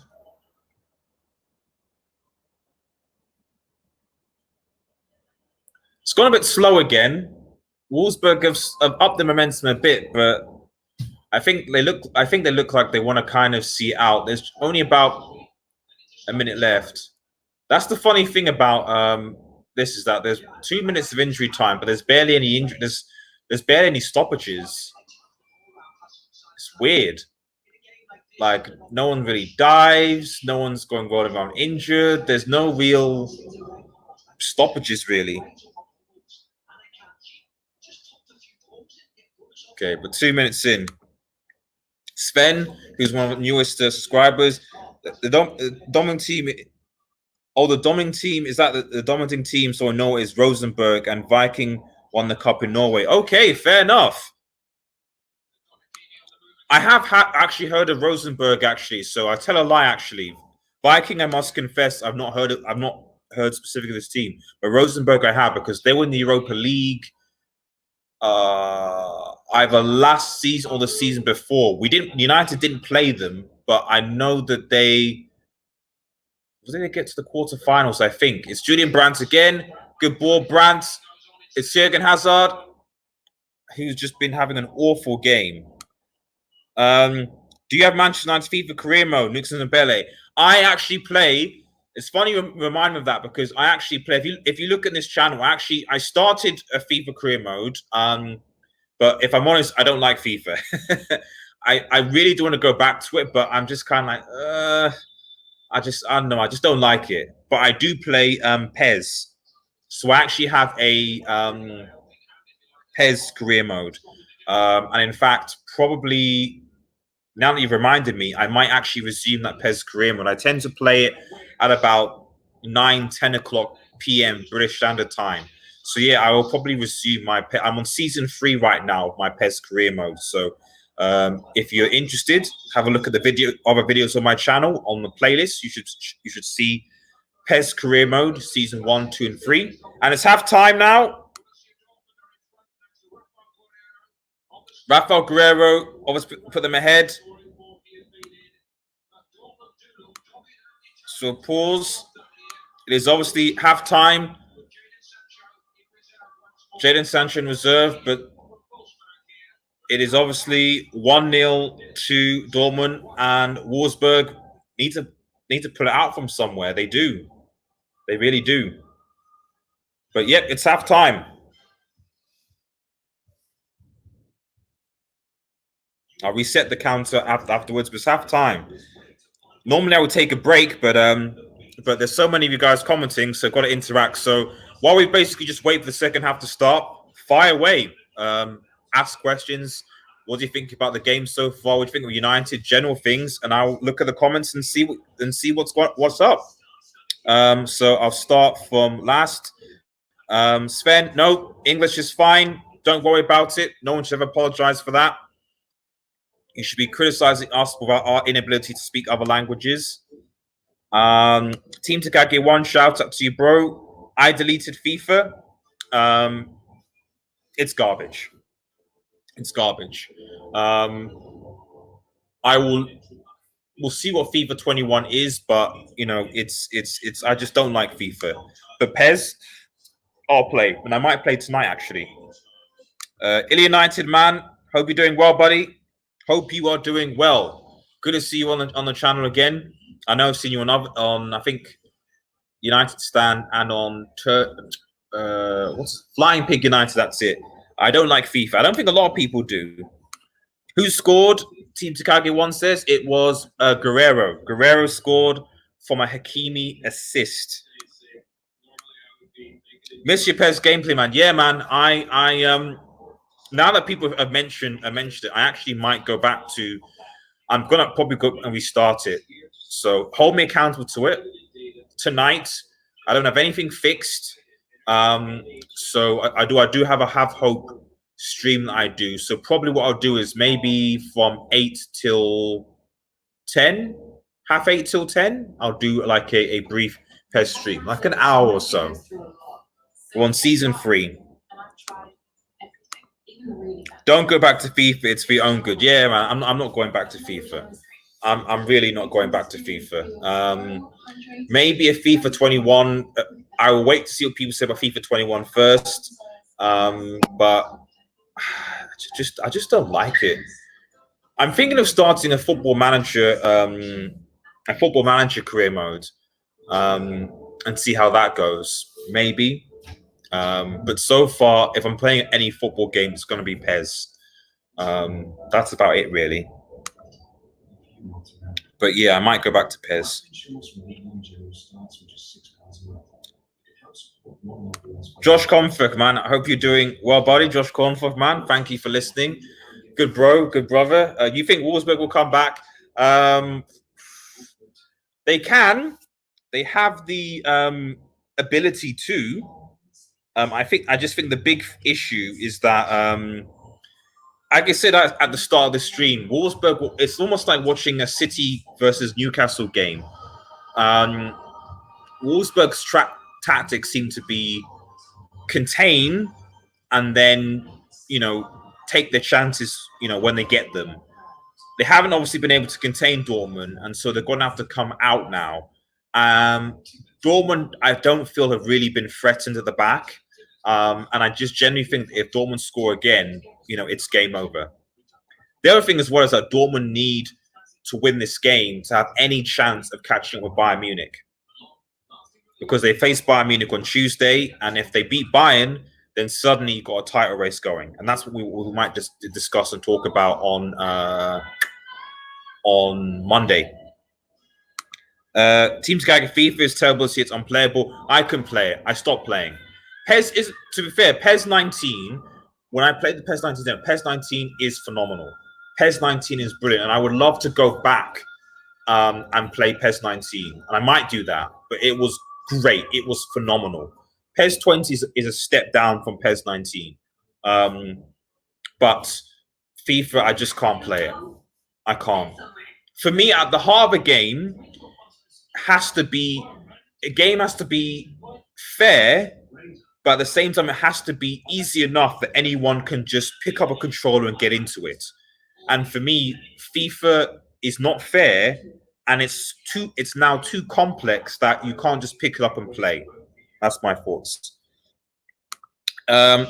It's gone a bit slow again. Wolfsburg have upped the momentum a bit, but I think they look like they want to kind of see it out. There's only about a minute left. That's the funny thing about this, is that there's 2 minutes of injury time, but there's barely any injury. There's barely any stoppages. It's weird. Like, no one really dives. No one's going around injured. There's no real stoppages, really. Okay, but 2 minutes in. Sven, who's one of the newest subscribers, the dominant team. Oh, the dominant team is that the dominating team? So I know is Rosenborg, and Viking won the cup in Norway. Okay, fair enough. I have actually heard of Rosenborg, actually. So I tell a lie, actually. Viking, I must confess, I've not heard specifically of this team, but Rosenborg I have, because they were in the Europa League. Either last season or the season before. United didn't play them, but I know that they get to the quarterfinals. I think it's Julian Brandt again. Good ball, Brandt. It's Jürgen Hazard, who's just been having an awful game. Do you have Manchester United FIFA career mode? Nixon and Bele. I actually play. It's funny you remind me of that, because I actually play. If you look at this channel, I started a FIFA career mode. But if I'm honest, I don't like FIFA. I really do want to go back to it, but I'm just kind of like, I don't know. I just don't like it. But I do play PES. So I actually have a PES career mode. And in fact, probably now that you've reminded me, I might actually resume that PES career mode. I tend to play it at about 9-10 o'clock p.m. British Standard Time. So yeah, I will probably resume I'm on season 3 right now of my PES career mode. So If you're interested, have a look at the other videos on my channel on the playlist. You should see PES Career Mode Season 1, 2, and 3. And it's half time now. Rafael Guerreiro obviously put them ahead. So pause. It is obviously half time. Jadon Sancho in reserve, but it is obviously 1-0 to Dortmund, and Wolfsburg need to pull it out from somewhere. They do. They really do. But yep, it's half time. I'll reset the counter afterwards, but it's half time. Normally I would take a break, but there's so many of you guys commenting, so I've got to interact. So while we basically just wait for the second half to start, fire away. Ask questions. What do you think about the game so far? What do you think of United? General things, and I'll look at the comments and see what's up. So I'll start from last. Sven, no, English is fine. Don't worry about it. No one should ever apologize for that. You should be criticizing us about our inability to speak other languages. Team Takagi 1, shout out to you, bro. I deleted FIFA. It's garbage. It's garbage. We'll see what FIFA 21 is, but you know, it's I just don't like FIFA. But PES, I'll play, and I might play tonight actually. United man, hope you're doing well, buddy. Hope you are doing well. Good to see you on the channel again. I know I've seen you on I think United Stand and on what's Flying Pig United. That's it. I don't like FIFA. I don't think a lot of people do. Who scored? Team Takagi 1 says it was Guerreiro. Guerreiro scored from a Hakimi assist. Miss your PES gameplay, man. Yeah, man. I now that people have mentioned it, I actually might go back to. I'm gonna probably go and restart it. So hold me accountable to it tonight. I don't have anything fixed. So I do have a Have Hope stream that I do. So probably what I'll do is maybe from 8 till 10, half 8 till 10. I'll do like a brief PES stream, like an hour or so. We're on season 3. Don't go back to FIFA. It's for your own good. Yeah, man. I'm not going back to FIFA. I'm really not going back to FIFA. Maybe a FIFA 21. I will wait to see what people say about FIFA 21 first. But I just don't like it. I'm thinking of starting a football manager career mode, and see how that goes. Maybe. But so far, if I'm playing any football game, it's going to be PES. That's about it, really. But yeah, I might go back to PES. Josh Comfort, man. I hope you're doing well, buddy. Josh Comfort, man. Thank you for listening. Good bro, good brother. You think Wolfsburg will come back? They can. They have the ability to. I just think the big issue is that, like I said at the start of the stream, Wolfsburg, it's almost like watching a City versus Newcastle game. Wolfsburg's tactics seem to be contain and then, you know, take their chances, you know, when they get them. They haven't obviously been able to contain Dortmund, and so they're going to have to come out now. Dortmund, I don't feel have really been threatened at the back. And I just genuinely think if Dortmund score again, you know, it's game over. The other thing as well is that Dortmund need to win this game to have any chance of catching up with Bayern Munich. Because they face Bayern Munich on Tuesday, and if they beat Bayern, then suddenly you've got a title race going. And that's what we might just discuss and talk about on Monday. Team Skagger FIFA is terrible. See, it's unplayable. I can play it. I stopped playing. PES is, to be fair, PES 19, when I played the PES 19, PES 19 is phenomenal. PES 19 is brilliant, and I would love to go back and play PES 19. And I might do that, but it was great. It was phenomenal. PES 20 is a step down from PES 19. But FIFA, I just can't play it. I can't. For me, at the heart of a game has to be fair, but at the same time, it has to be easy enough that anyone can just pick up a controller and get into it. And for me, FIFA is not fair, and it's now too complex that you can't just pick it up and play. That's my thoughts.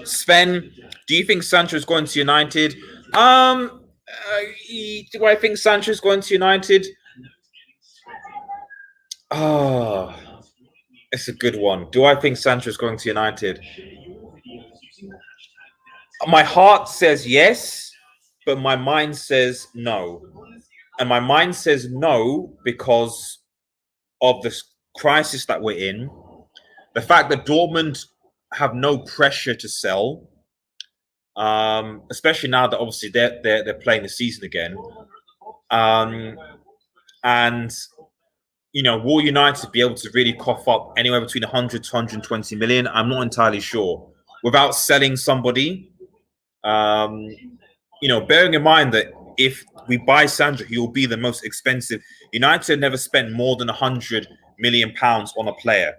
Sven, do you think Sancho is going to United? Do I think Sancho is going to United? Oh, it's a good one. Do I think Sancho is going to United? My heart says yes, but my mind says no. And my mind says no because of the crisis that we're in. The fact that Dortmund have no pressure to sell, especially now that obviously they're playing the season again. And you know, will United be able to really cough up anywhere between 100 to 120 million? I'm not entirely sure. Without selling somebody, you know, bearing in mind that if we buy Sancho, he will be the most expensive. United never spent more than 100 million pounds on a player.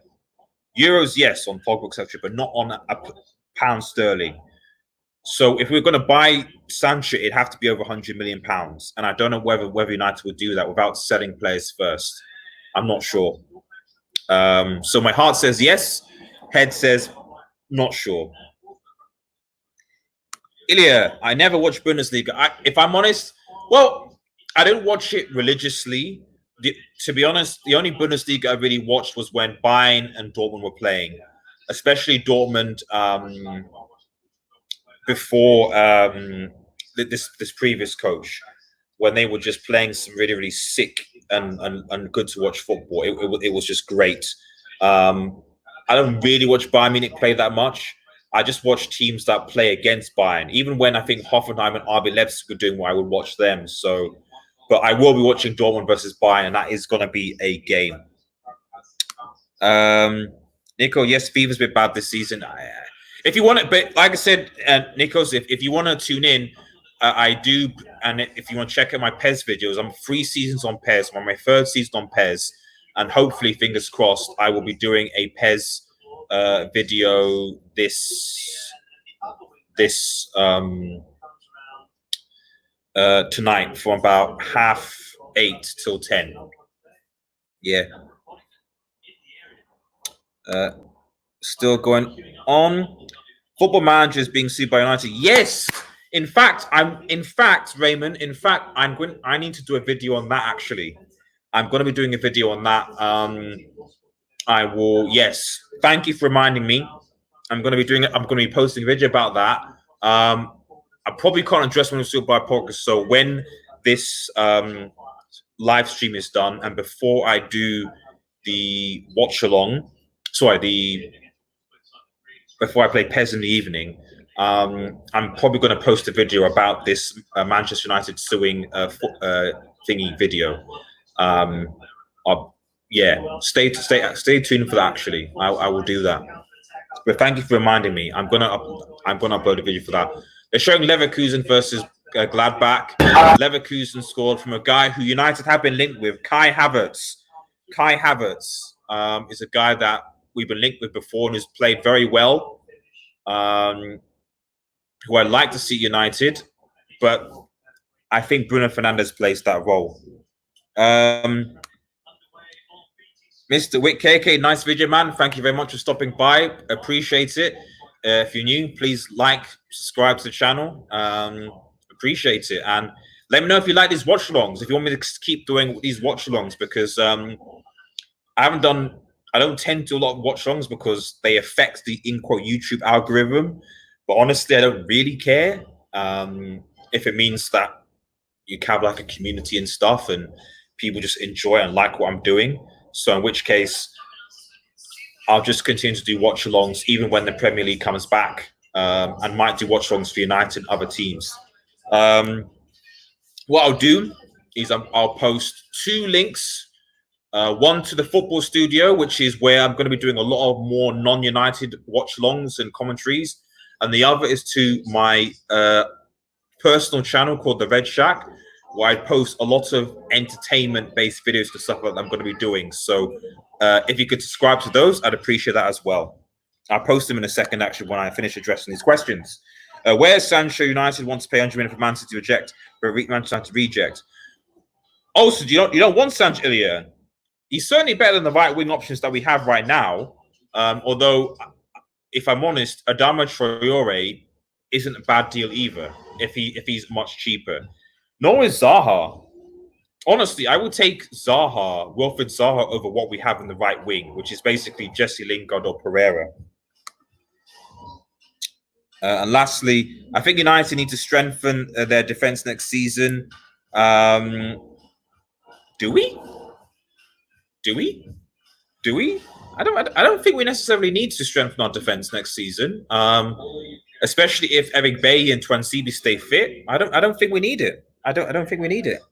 Euros, yes, on Pogba, etc., but not on a pound sterling. So if we're going to buy Sancho, it'd have to be over 100 million pounds. And I don't know whether United would do that without selling players first. I'm not sure. So my heart says yes. Head says not sure. Ilya, I never watched Bundesliga. If I'm honest, well, I don't watch it religiously. To be honest, the only Bundesliga I really watched was when Bayern and Dortmund were playing, especially Dortmund before this previous coach, when they were just playing some really, really sick and good to watch football. It was just great. I don't really watch Bayern Munich play that much. I just watch teams that play against Bayern. Even when I think Hoffenheim and RB Leipzig were doing what I would watch them. So, but I will be watching Dortmund versus Bayern, and that is going to be a game. Nico, yes, FIFA's a bit bad this season. If you want it, but like I said, Nikos, if you want to tune in, I do. And if you want to check out my PES videos, I'm 3 seasons on PES. I'm on my 3rd season on PES. And hopefully, fingers crossed, I will be doing a PES video tonight from about 8:30 till 10. Yeah. Still going on. Football Manager is being sued by United. Yes. In fact, Raymond. I need to do a video on that. Actually, I'm going to be doing a video on that. I will. Yes. Thank you for reminding me. I'm going to be doing it. I'm going to be posting a video about that. I probably can't address when it's still by podcast. So when this live stream is done, and before I do the watch along, before I play PES in the evening, I'm probably going to post a video about this Manchester United suing thingy video. Yeah, stay tuned for that. Actually, I will do that. But thank you for reminding me. I'm gonna upload a video for that. They're showing Leverkusen versus Gladbach. Leverkusen scored from a guy who United have been linked with, Kai Havertz. Kai Havertz is a guy that we've been linked with before and has played very well. Who I'd like to see United, but I think Bruno Fernandes plays that role. Mr. Wick KK, nice video, man. Thank you very much for stopping by. Appreciate it. If you're new, please like, subscribe to the channel. Appreciate it. And let me know if you like these watch-alongs, if you want me to keep doing these watch-alongs, because I don't tend to do a lot of watch-alongs because they affect the in-quote YouTube algorithm. But honestly, I don't really care if it means that you have like a community and stuff and people just enjoy and like what I'm doing. So in which case, I'll just continue to do watch-alongs even when the Premier League comes back, and might do watch-alongs for United and other teams. What I'll do is I'll post 2 links. One to the football studio, which is where I'm going to be doing a lot of more non-United watch-alongs and commentaries. And the other is to my personal channel called The Red Shack, where I post a lot of entertainment-based videos to stuff that I'm going to be doing. So if you could subscribe to those, I'd appreciate that as well. I'll post them in a second, actually, when I finish addressing these questions. Where's Sancho? United wants to pay 100 million for Man City to reject, for Manchester United to reject. Also, you don't want Sancho Ilya. He's certainly better than the right wing options that we have right now. Although, if I'm honest, Adama Traore isn't a bad deal either. If he's much cheaper, nor is Zaha. Honestly, I would take Wilfried Zaha over what we have in the right wing, which is basically Jesse Lingard or Pereira. And lastly, I think United need to strengthen their defense next season. Do we? I don't think we necessarily need to strengthen our defense next season. Especially if Eric Bailly and Twansibi stay fit. I don't think we need it. I don't think we need it.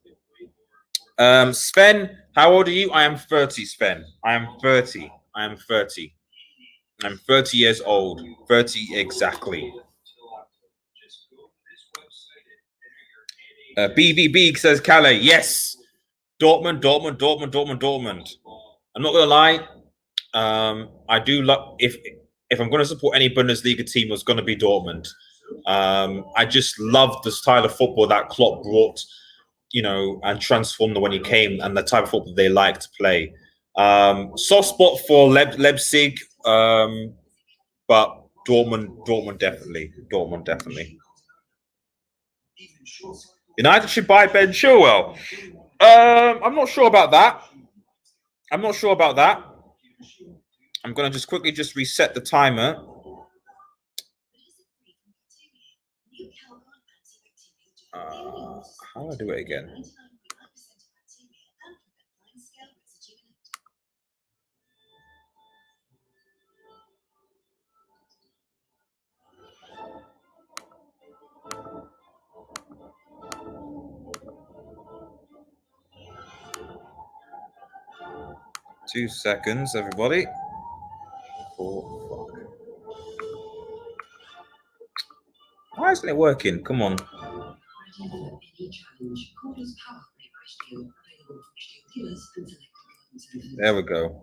Sven, how old are you? I am 30, Sven. I am 30. I'm 30 years old. 30 exactly. BVB says Calais. Yes. Dortmund. I'm not gonna lie. I do love if I'm going to support any Bundesliga team, it's going to be Dortmund. I just love the style of football that Klopp brought, and transformed when he came, and the type of football they like to play. Soft spot for Leipzig, but Dortmund definitely. United should buy Ben Chilwell. I'm not sure about that. I'm going to quickly reset the timer. How do I do it again? Two seconds, everybody. Why isn't it working? Come on. There we go.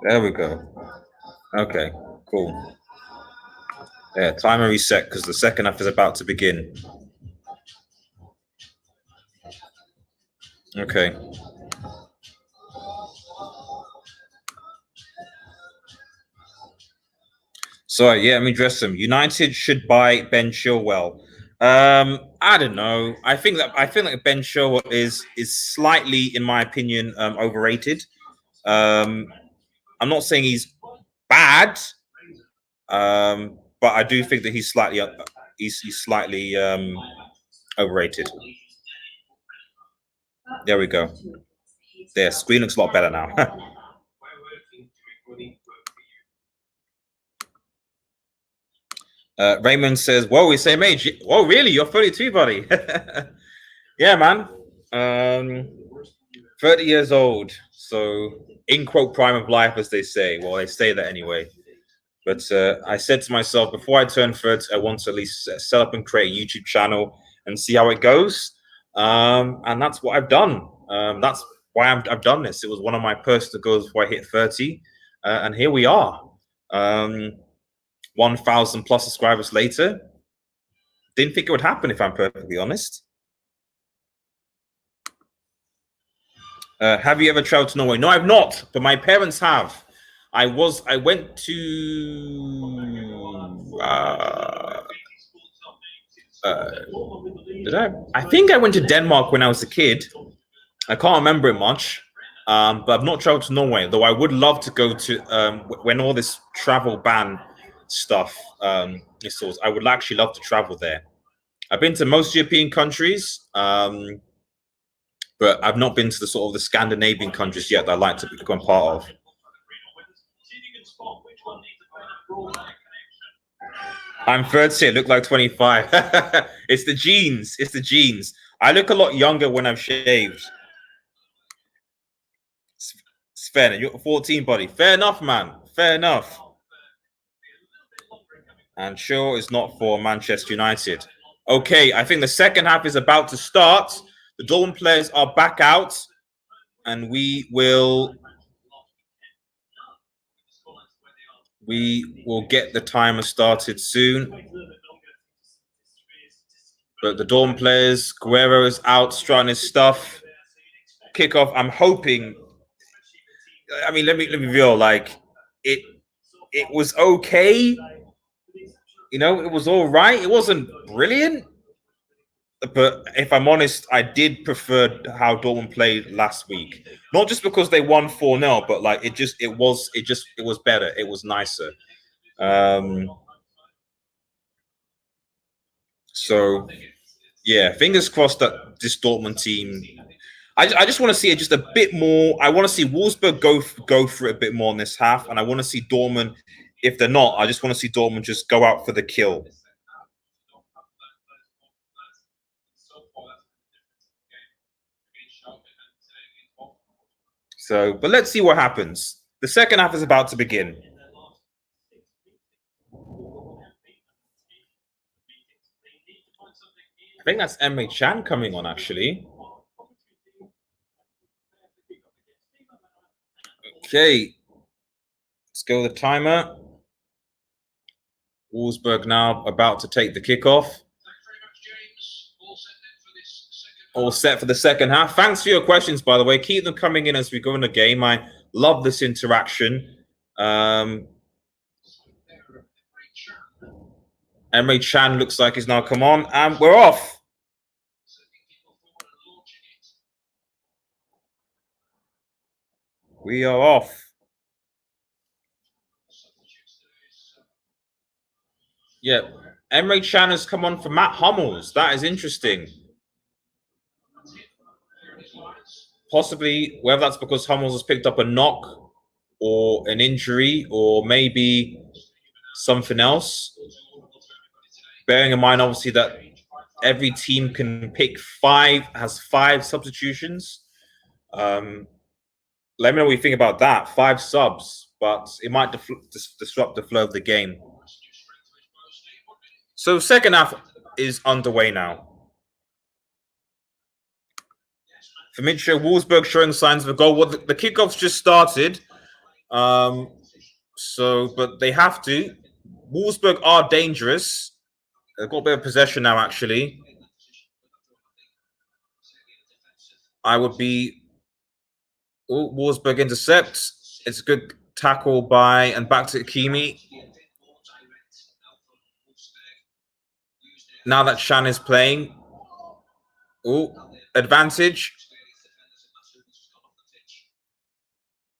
There we go. Okay, cool. Yeah, timer reset because the second half is about to begin. Okay. So yeah, let me address them. United should buy Ben Chilwell. I don't know. I feel like Ben Chilwell is slightly, in my opinion, overrated. I'm not saying he's bad, but I do think that he's slightly overrated. There we go. Their screen looks a lot better now. Raymond says, "Whoa, we same age. Whoa, really? You're 32, buddy." Yeah, man. 30 years old. So, in quote, prime of life, as they say. Well, they say that anyway. But I said to myself, before I turn 30, I want to at least set up and create a YouTube channel and see how it goes. And that's what I've done. That's why I've done this. It was one of my personal goals before I hit 30. And here we are. 1,000 plus subscribers later. Didn't think it would happen, if I'm perfectly honest. Have you ever traveled to Norway? No, I've not, but my parents have. I went to I think I went to Denmark when I was a kid. I can't remember it much. But I've not traveled to Norway, though I would love to go to when all this travel ban stuff is sorted. I would actually love to travel there. I've been to most European countries, but I've not been to the sort of the Scandinavian countries yet that I'd like to become part of. I'm 30, I look like 25. It's the genes. I look a lot younger when I'm shaved. It's fair. You're 14, buddy. Fair enough, man. Fair enough. And sure, it's not for Manchester United. Okay, I think the second half is about to start. The Dortmund players are back out, and we will get the timer started soon. But the Dortmund players, Guerrero is out, strutting his stuff. Kickoff. I'm hoping. I mean, let me be real. Like it was okay. You know, it was all right. It wasn't brilliant. But if I'm honest, I did prefer how Dortmund played last week. Not just because they won 4-0, but like it was better. It was nicer. So yeah, fingers crossed that this Dortmund team. I just want to see it just a bit more. I want to see Wolfsburg go for it a bit more in this half, and I want to see Dortmund. If they're not, I just want to see Dortmund just go out for the kill. So, but let's see what happens. The second half is about to begin. I think that's Emre Can coming on, actually. Okay. Let's go with the timer. Wolfsburg now about to take the kickoff. All set for the second half. Thanks for your questions, by the way. Keep them coming in as we go in the game. I love this interaction. Emre Can looks like he's now come on, and we're off. We are off. Yeah, Emre Can has come on for Matt Hummels. That is interesting. Possibly, whether that's because Hummels has picked up a knock or an injury or maybe something else. Bearing in mind, obviously, that every team can pick has five substitutions. Let me know what you think about that. 5 subs, but it might disrupt the flow of the game. So second half is underway now. For Mitchell, Wolfsburg showing signs of a goal. Well, the kickoff's just started. But they have to. Wolfsburg are dangerous. They've got a bit of possession now, actually. I would be... Oh, Wolfsburg intercepts. It's a good tackle and back to Kimi. Now that Shan is playing. Oh, advantage.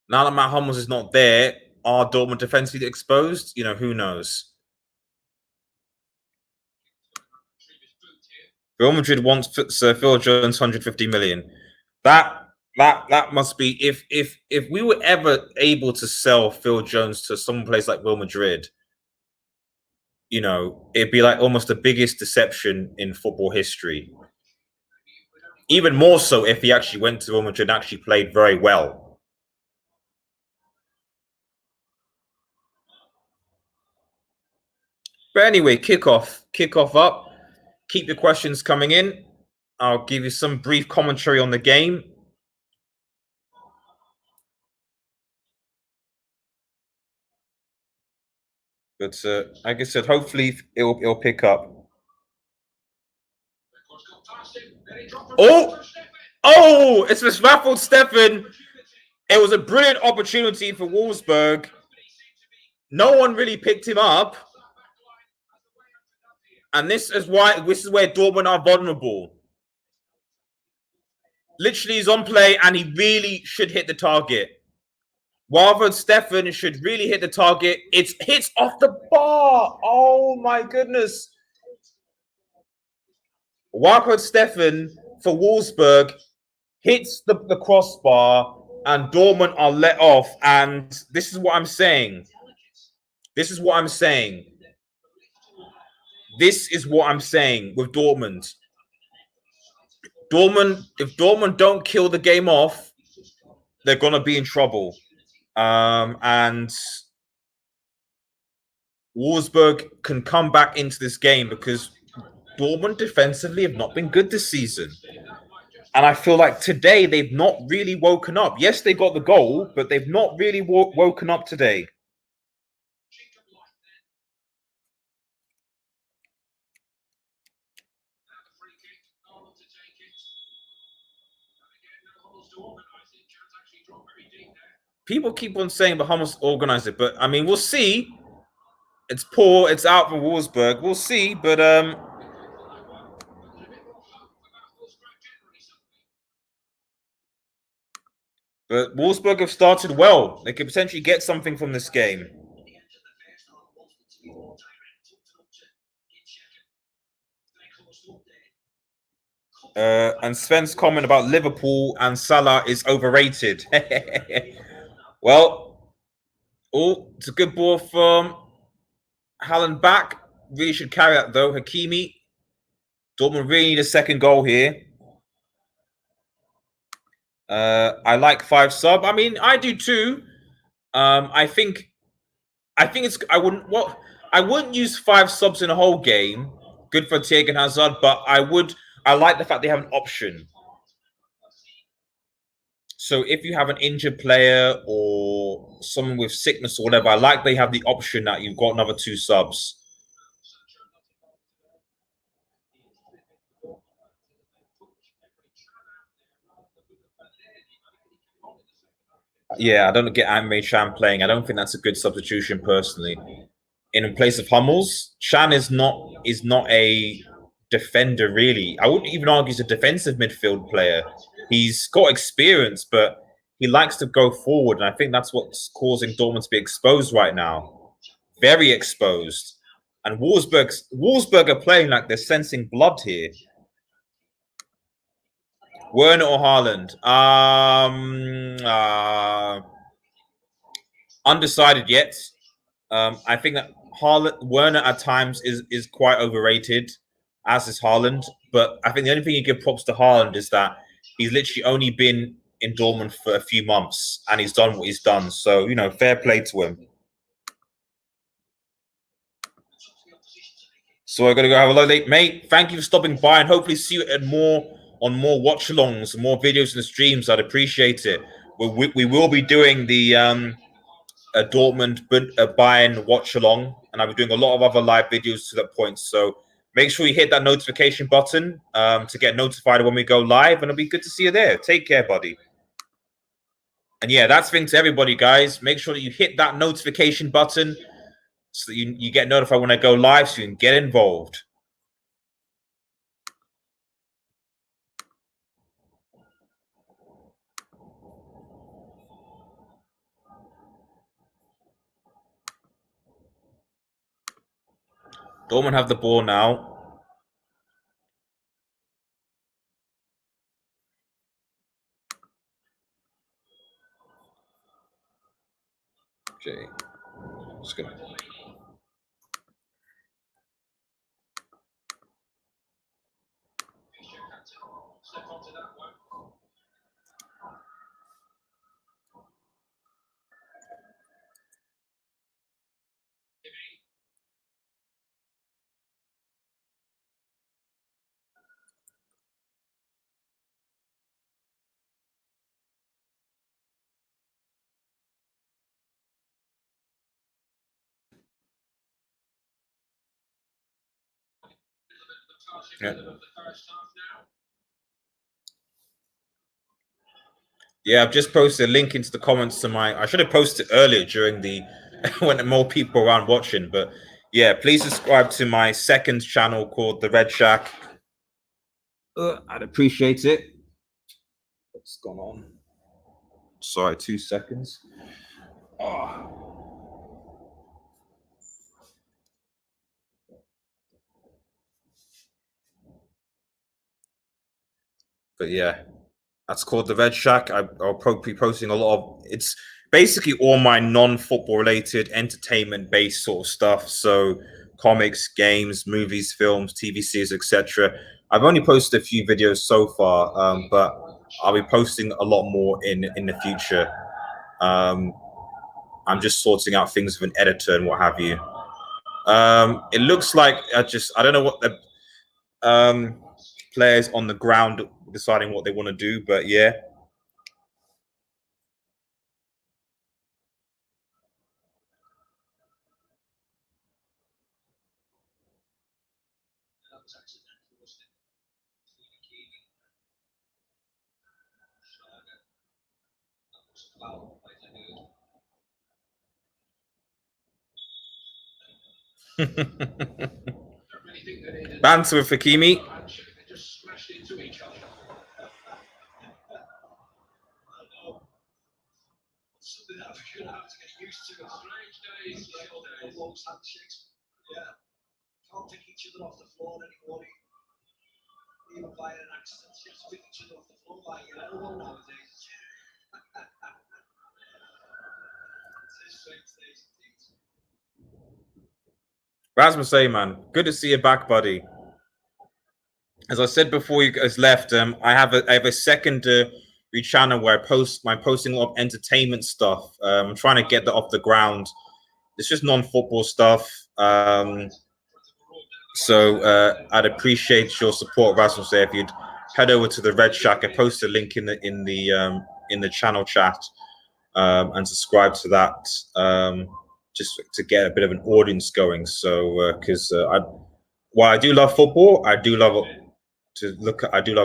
Now that Matt Hummels is not there, are Dortmund defensively exposed? You know, who knows? Real Madrid wants Sir Phil Jones 150 million. That must be if we were ever able to sell Phil Jones to some place like Real Madrid, you know, it'd be like almost the biggest deception in football history. Even more so if he actually went to Real Madrid and actually played very well. But anyway, kickoff up. Keep your questions coming in. I'll give you some brief commentary on the game. But like I said, hopefully it'll pick up. Oh! It's Miss Raffled Stefan. It was a brilliant opportunity for Wolfsburg. No one really picked him up. And this is where Dortmund are vulnerable. Literally, he's on play and he really should hit the target. Warford Stefan should really hit the target. It hits off the bar. Oh my goodness. Warford Stefan for Wolfsburg hits the crossbar and Dortmund are let off. And this is what I'm saying. This is what I'm saying. This is what I'm saying with Dortmund. If Dortmund don't kill the game off, they're going to be in trouble. And Wolfsburg can come back into this game because Dortmund defensively have not been good this season. And I feel like today they've not really woken up. Yes, they got the goal, but they've not really woken up today. People keep on saying Bahamas organized it, but I mean, we'll see. It's poor. It's out for Wolfsburg. We'll see, but Wolfsburg have started well. They could potentially get something from this game. And Sven's comment about Liverpool and Salah is overrated. Well, it's a good ball from Haaland back. Really should carry that though. Hakimi. Dortmund really need a second goal here. I like 5 sub. I mean, I do too. I think it's. I wouldn't use 5 subs in a whole game. Good for Thiago and Hazard, but I would. I like the fact they have an option. So if you have an injured player or someone with sickness or whatever, I like they have the option that you've got another 2 subs. Yeah, I don't get Anime Chan playing. I don't think that's a good substitution personally. In place of Hummels, Chan is not a defender really. I wouldn't even argue he's a defensive midfield player. He's got experience, but he likes to go forward, and I think that's what's causing Dortmund to be exposed right now. Very exposed. And Wolfsburg are playing like they're sensing blood here. Werner or Haaland? Undecided yet. I think that Werner at times is quite overrated, as is Haaland. But I think the only thing you give props to Haaland is that he's literally only been in Dortmund for a few months and he's done what he's done. So, fair play to him. So we're going to go have a load, mate. Thank you for stopping by and hopefully see you on more watch-alongs, more videos and streams. I'd appreciate it. We will be doing the a Dortmund Bayern watch-along, and I'll be doing a lot of other live videos to that point. So make sure you hit that notification button to get notified when we go live, and it'll be good to see you there. Take care, buddy. And yeah, that's the thing to everybody, guys. Make sure that you hit that notification button so that you get notified when I go live so you can get involved. Dortmund have the ball now. Okay. Just gonna... Yeah, I've just posted a link into the comments to my. I should have posted earlier during the when more people were around watching, but yeah, please subscribe to my second channel called The Red Shack. I'd appreciate it. What's gone on? Sorry, 2 seconds. Oh. But yeah, that's called The Red Shack. I'll probably be posting a lot of. It's basically all my non-football related, entertainment-based sort of stuff. So comics, games, movies, films, TV series, etc. I've only posted a few videos so far, but I'll be posting a lot more in the future. I'm just sorting out things with an editor and what have you. It looks like I don't know what the players on the ground deciding what they want to do, but yeah. Banter with Hakimi. Can't take each other off the floor anymore. Even by an accident, you have to pick each other off the floor by your elbow nowadays. Rasmus, man, good to see you back, buddy. As I said before you guys left, I have a secondary channel where I posting a lot of entertainment stuff. I'm trying to get that off the ground. It's just non-football stuff. So I'd appreciate your support, Rasmus. If you'd head over to the Red Shack, I post a link in the channel chat, and subscribe to that, just to get a bit of an audience going. So because while I do love football, I do love a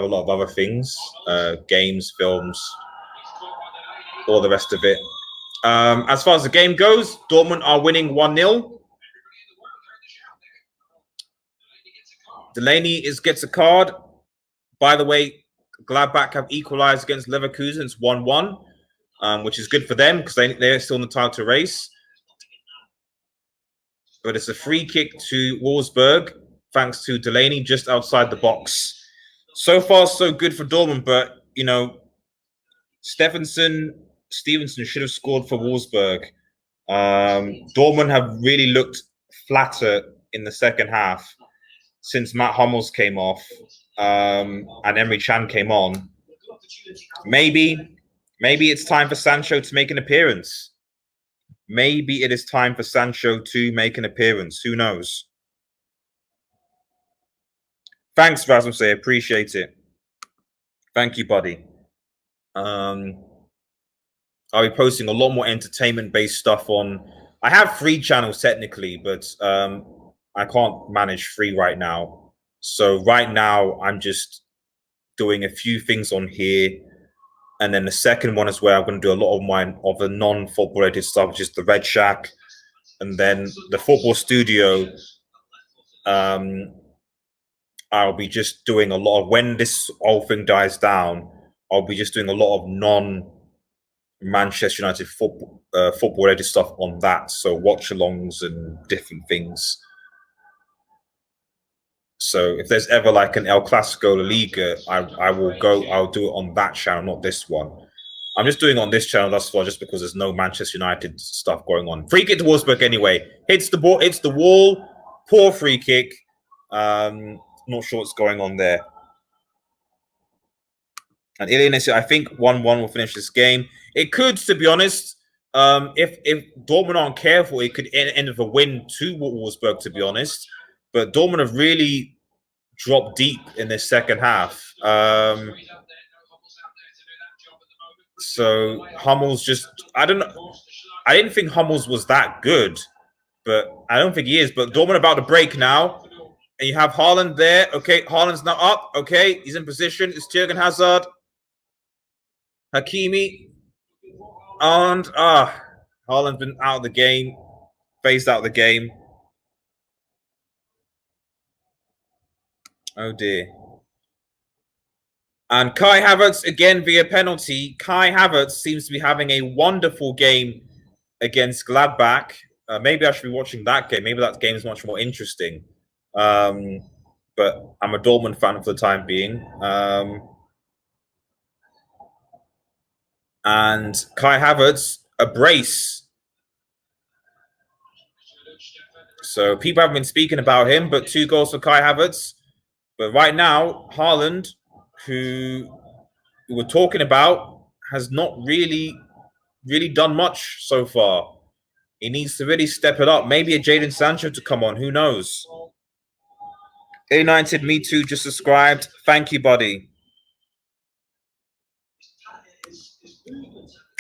lot of other things, games, films, all the rest of it. As far as the game goes, Dortmund are winning 1-0. Delaney gets a card. By the way, Gladbach have equalized against Leverkusen. It's 1-1, which is good for them because they're still in the title race. But it's a free kick to Wolfsburg, thanks to Delaney just outside the box. So far, so good for Dortmund, but, you know, Stevenson should have scored for Wolfsburg. Dortmund have really looked flatter in the second half since Matt Hummels came off, and Emre Can came on. Maybe it's time for Sancho to make an appearance. Maybe it is time for Sancho to make an appearance. Who knows? Thanks, Rasmus. I appreciate it. Thank you, buddy. I'll be posting a lot more entertainment-based stuff on. I have 3 channels technically, but I can't manage 3 right now. So right now, I'm just doing a few things on here. And then the second one is where I'm going to do a lot of the non-football related stuff, which is the Red Shack. And then the football studio, I'll be just doing a lot of, when this whole thing dies down, I'll be just doing a lot of non-Manchester United football related stuff on that. So watch-alongs and different things. So if there's ever like an El Clasico La Liga, I'll do it on that channel, not this one. I'm just doing it on this channel thus far just because there's no Manchester United stuff going on. Free kick to Wolfsburg anyway. Hits the ball, hits the wall. Poor free kick. Not sure what's going on there. And Ilian, I think 1-1 will finish this game. It could, to be honest. If Dortmund aren't careful, it could end with a win to Wolfsburg, to be honest. But Dortmund have really dropped deep in this second half. So Hummels I don't know. I didn't think Hummels was that good, but I don't think he is. But Dortmund about to break now. And you have Haaland there. Okay, Haaland's now up. Okay, he's in position. It's Jürgen Hazard. Hakimi. And Haaland's been out of the game. Phased out of the game. Oh dear. And Kai Havertz again via penalty. Kai Havertz seems to be having a wonderful game against Gladbach. Maybe I should be watching that game. Maybe that game is much more interesting. But I'm a Dortmund fan for the time being. And Kai Havertz, a brace. So people haven't been speaking about him, but 2 goals for Kai Havertz. But right now, Haaland, who we're talking about has not really done much so far. He needs to really step it up. Maybe a Jadon Sancho to come on. Who knows? A United, me too, just subscribed. Thank you, buddy.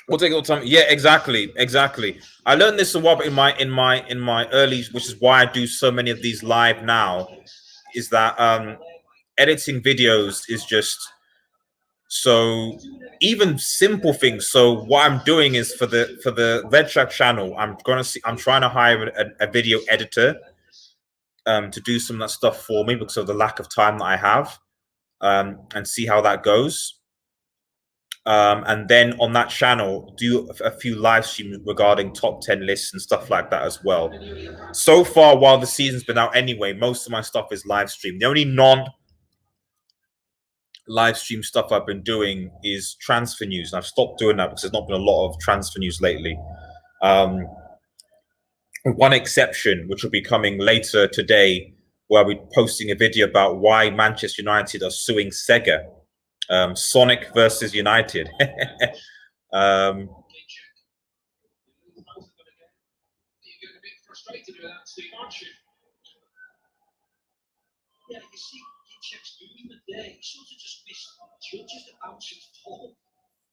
We'll take all the time. Yeah, exactly. I learned this a while in my early, which is why I do so many of these live now, is that editing videos is just so even simple things. So what I'm doing is for the Red Track channel, I'm trying to hire a video editor to do some of that stuff for me because of the lack of time that I have, and see how that goes. And then on that channel, do a few live streams regarding top 10 lists and stuff like that as well. So far, while the season's been out anyway, most of my stuff is live streamed. The only live stream stuff I've been doing is transfer news. And I've stopped doing that because there's not been a lot of transfer news lately. One exception, which will be coming later today, where I'll be posting a video about why Manchester United are suing Sega. Sonic versus United.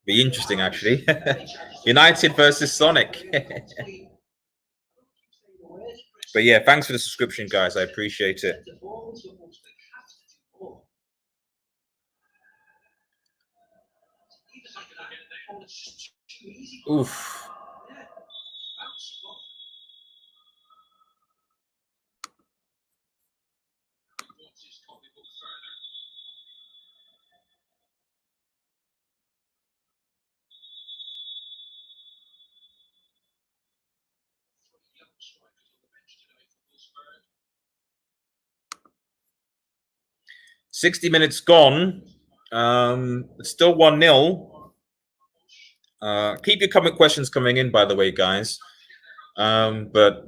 Be interesting, actually. United versus Sonic. But yeah, thanks for the subscription, guys. I appreciate it. Oof. "60 minutes gone. It's still 1-0. Keep your comment questions coming in, by the way, guys. But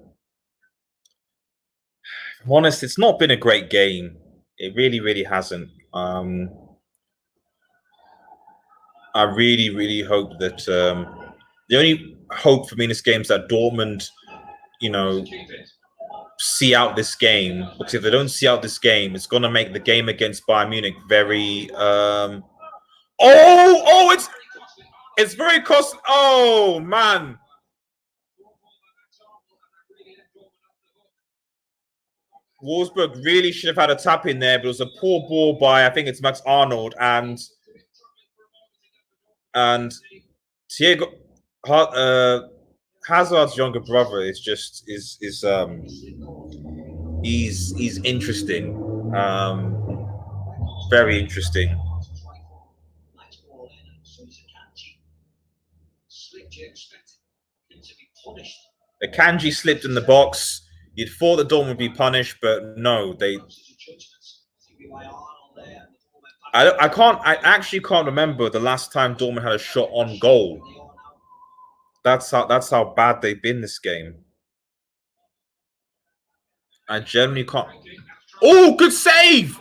if I'm honest, it's not been a great game. It really hasn't. I really hope that the only hope for me in this game is that Dortmund, see out this game. Because if they don't see out this game, it's going to make the game against Bayern Munich very. It's very cost. Oh man. Wolfsburg really should have had a tap in there, but it was a poor ball by, I think it's Max Arnold, and Thiago Hazard's younger brother is just he's interesting, very interesting. The Kanji slipped in the box. You'd thought the Dortmund would be punished, but no, they. I actually can't remember the last time Dortmund had a shot on goal. That's how bad they've been this game. I generally can't. Oh, good save!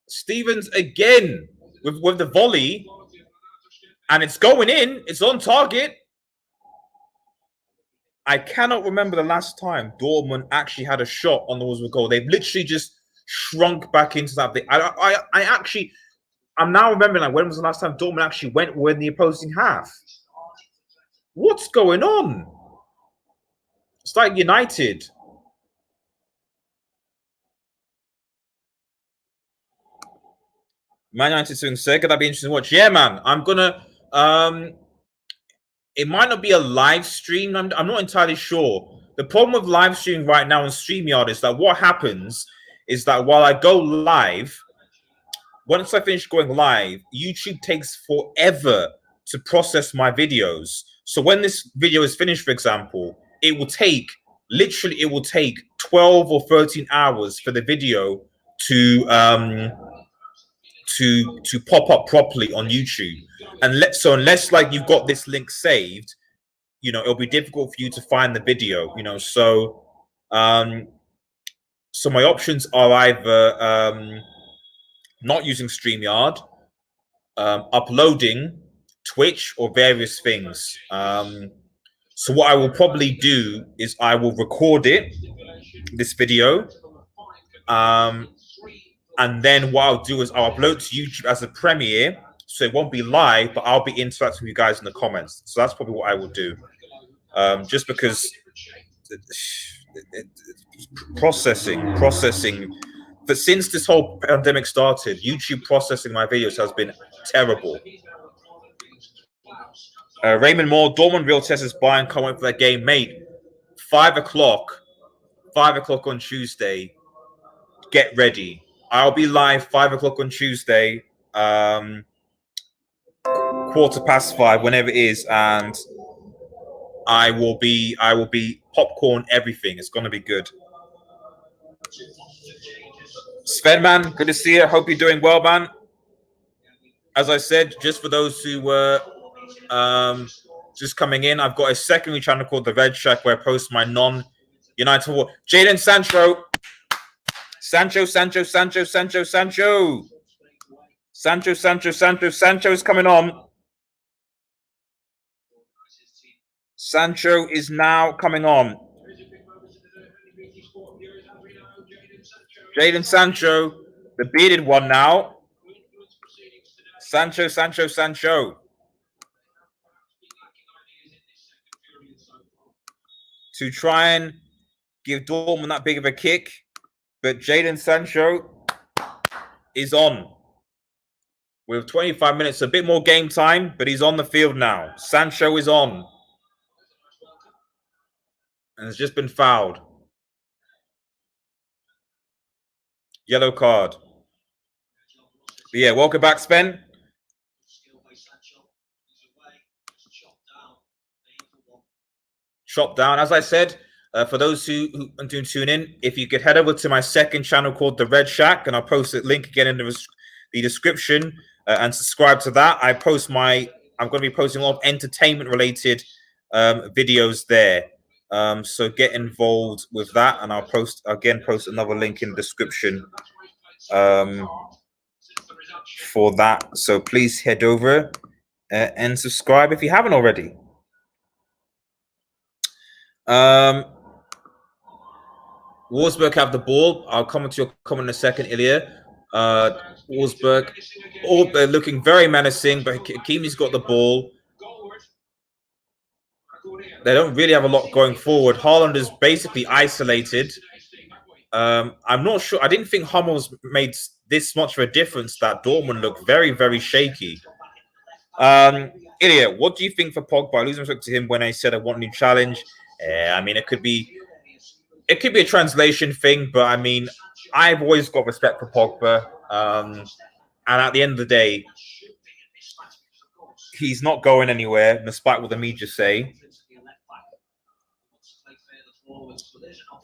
Stevens again with the volley, and it's going in. It's on target. I cannot remember the last time Dortmund actually had a shot on the Wolfsburg goal. They've literally just shrunk back into that thing. I'm now remembering, like, when was the last time Dortmund actually went in the opposing half? What's going on? It's like United. Man United doing Sega. That'd be interesting to watch. Yeah, man. I'm gonna. It might not be a live stream. I'm not entirely sure. The problem with live streaming right now on StreamYard is that what happens is that while I go live, once I finish going live, YouTube takes forever to process my videos. So when this video is finished, for example, it will take 12 or 13 hours for the video to pop up properly on YouTube. And so unless like you've got this link saved, it'll be difficult for you to find the video. So my options are either not using StreamYard, uploading Twitch or various things. So what I will probably do is I will record this video, and then what I'll do is I'll upload to YouTube as a premiere, so it won't be live, but I'll be interacting with you guys in the comments. So that's probably what I will do, just because processing. But since this whole pandemic started, YouTube processing my videos has been terrible. Raymond Moore, Dortmund real test is Bayern. Can't wait for that game, mate. 5 o'clock. 5 o'clock on Tuesday. Get ready. I'll be live 5 o'clock on Tuesday. 5:15, whenever it is, and I will be popcorn everything. It's gonna be good. Sven, man, good to see you. Hope you're doing well, man. As I said, just for those who were just coming in, I've got a secondary channel called The Red Shack where I post my non-United war. Jadon Sancho. Sancho is coming on. Sancho is now coming on. Jadon Sancho, the bearded one now. Sancho. To try and give Dortmund that big of a kick. But Jadon Sancho is on. With 25 minutes, a bit more game time, but he's on the field now. Sancho is on. And has just been fouled. Yellow card. But yeah, welcome back, Sven. Chop down. As I said, for those who do tune in, if you could head over to my second channel called The Red Shack, and I'll post the link again in the description, and subscribe to that. I'm going to be posting a lot of entertainment-related videos there. So get involved with that, and I'll post another link in the description for that. So please head over and subscribe if you haven't already. Wolfsburg have the ball. I'll comment to your comment in a second, Ilya. Wolfsburg, they're looking very menacing, but Hakimi's got the ball. They don't really have a lot going forward. Haaland is basically isolated. I'm not sure. I didn't think Hummels made this much of a difference that Dortmund looked very, very shaky. Ilya, what do you think for Pogba? I lose respect to him when I said I want a new challenge. I mean, it could be a translation thing, but I mean, I've always got respect for Pogba. And at the end of the day, he's not going anywhere, despite what the media say.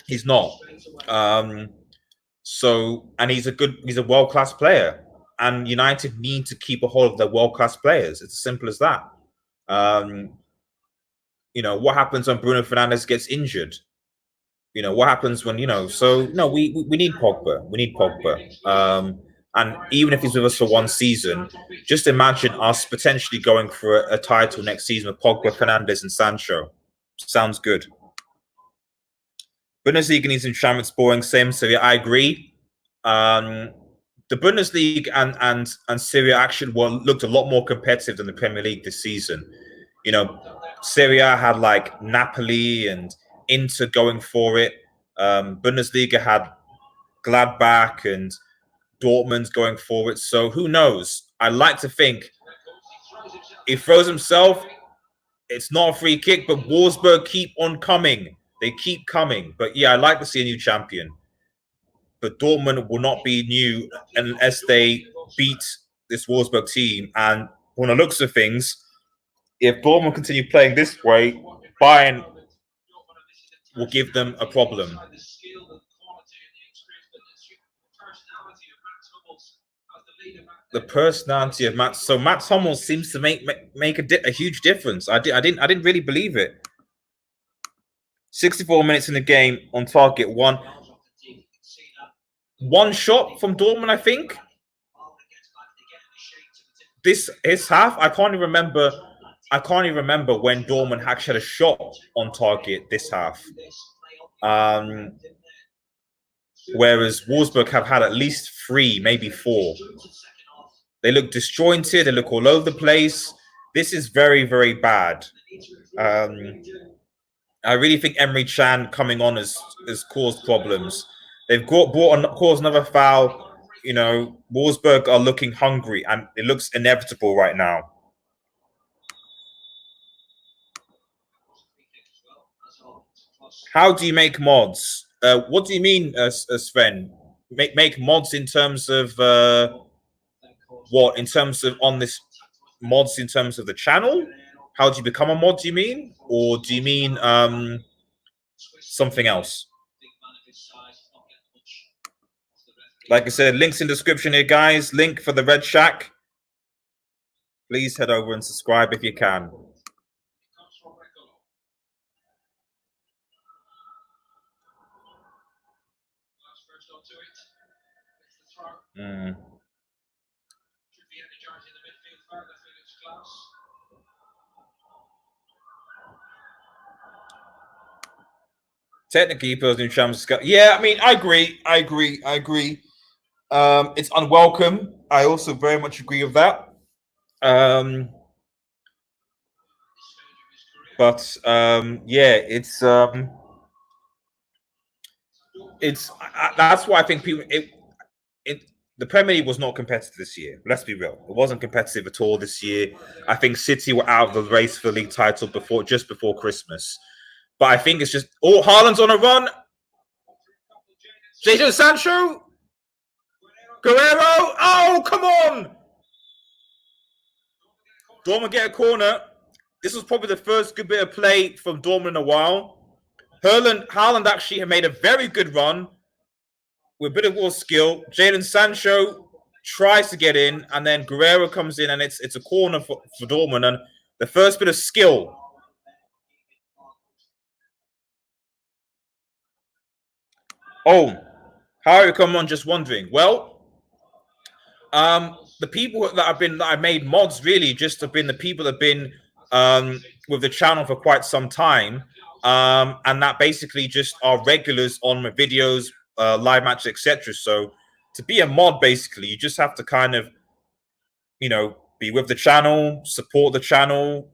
He's not. And he's a world-class player. And United need to keep a hold of their world-class players. It's as simple as that. You know, what happens when Bruno Fernandes gets injured? You know, what happens when, so no, we need Pogba. We need Pogba. And even if he's with us for one season, just imagine us potentially going for a title next season with Pogba, Fernandes, and Sancho. Sounds good. Bundesliga needs some champions, boring, same Serie. I agree. The Bundesliga and Serie actually looked a lot more competitive than the Premier League this season. You know, Serie A had like Napoli and Inter going for it. Bundesliga had Gladbach and Dortmund going for it. So who knows? I like to think he throws himself. It's not a free kick, but Wolfsburg keep on coming. They keep coming. But yeah, I'd like to see a new champion. But Dortmund will not be new unless they beat this Wolfsburg team. And from the looks of things, if Dortmund continue playing this way, Bayern will give them a problem. The personality of Mats. So Mats Hummels seems to make a huge difference. I didn't really believe it. 64 minutes in the game, on target, one shot from Dortmund, I think. His half. I can't even remember. I can't even remember when Dortmund actually had a shot on target this half. Whereas Wolfsburg have had at least 3, maybe 4. They look disjointed. They look all over the place. This is very, very bad. I really think Emery Chan coming on has caused problems. They've caused another foul. You know, Wolfsburg are looking hungry, and it looks inevitable right now. How do you make mods? What do you mean, Sven? Make mods in terms of what? In terms of on this mods in terms of the channel? How do you become a mod? Do you mean, or do you mean something else? Like I said, links in description here, guys. Link for the Red Shack. Please head over and subscribe if you can. Technically, personally, Champs. Yeah, I mean, I agree. It's unwelcome. I also very much agree with that. But yeah, it's that's why I think people the Premier League was not competitive this year. Let's be real; it wasn't competitive at all this year. I think City were out of the race for the league title just before Christmas. But I think it's just Haaland's on a run. Jadon Sancho, Guerrero. Oh, come on! Dortmund get a corner. This was probably the first good bit of play from Dortmund in a while. Haaland actually made a very good run with a bit of more skill. Jadon Sancho tries to get in, and then Guerrero comes in, and it's a corner for Dortmund. And the first bit of skill. Oh, Harry, come on, just wondering. Well, the people that I made mods really just have been the people that have been with the channel for quite some time, and that basically just are regulars on my videos, live matches, etc. So to be a mod, basically, you just have to kind of, be with the channel, support the channel,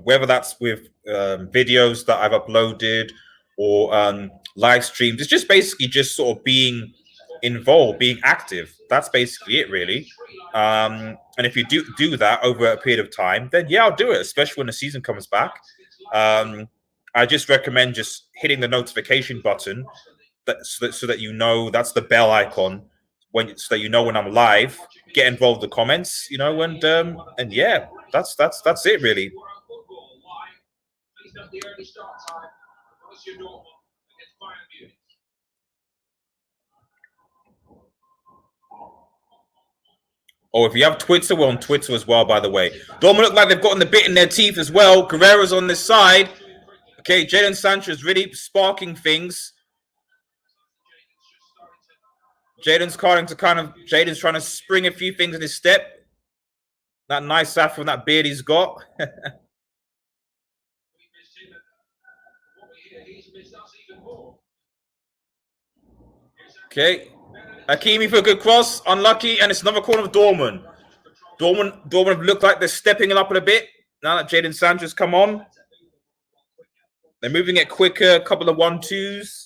whether that's with videos that I've uploaded or live streams. It's just basically just sort of being involved, being active. That's basically it, really. And if you do that over a period of time, then yeah, I'll do it, especially when the season comes back. I just recommend just hitting the notification button so that you know, that's the bell icon, so that you know when I'm live. Get involved in the comments, and yeah, that's it, really. Oh, if you have Twitter, we're on Twitter as well, by the way. Dortmund look like they've gotten the bit in their teeth as well. Guerrero's on this side. Okay, Jadon Sancho's really sparking things. Jadon's trying to spring a few things in his step. That nice afro and that beard he's got. Okay. Hakimi for a good cross. Unlucky. And it's another corner of Dortmund. Dortmund look like they're stepping it up a bit now that Jadon Sancho's come on. They're moving it quicker. A couple of 1-2s.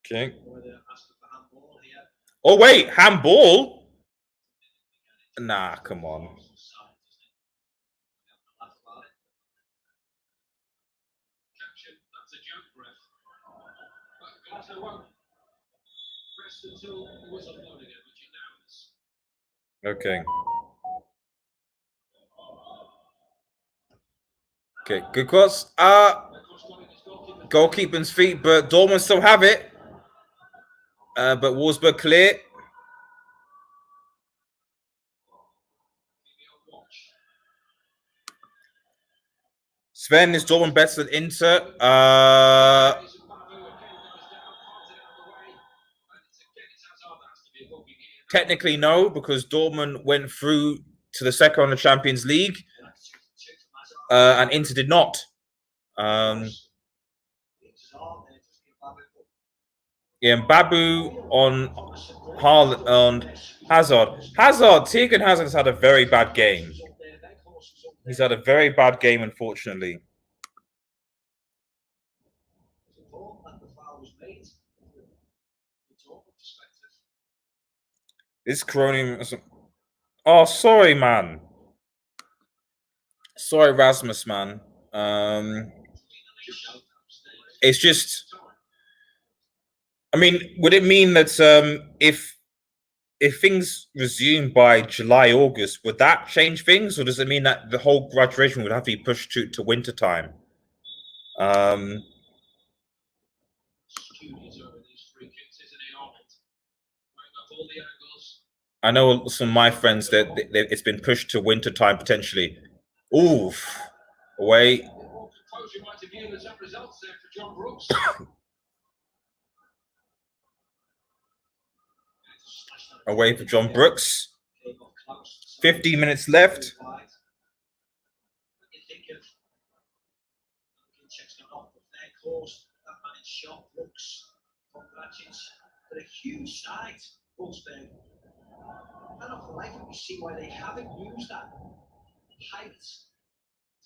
Okay. Oh, wait. Handball? Nah, come on. Okay. Okay, good cross. Goalkeeping's feet, but Dortmund still have it. But Wolfsburg clear. Sven, is Dortmund better than Inter? Technically, no, because Dortmund went through to the second round of the Champions League, and Inter did not. Yeah, and Babu on haaland, on Hazard. Tigran Hazard's had a very bad game. He's had a very bad game, unfortunately. This Corona. Oh, sorry, man. Sorry, Rasmus, man. It's just. I mean, would it mean that if things resume by July, August, would that change things, or does it mean that the whole graduation would have to be pushed to winter time? I know some of my friends that it's been pushed to winter time potentially. Oof, away. Away for John Brooks. 15 minutes left. A huge side, Wolfsburg. And I like it. We see why they haven't used that height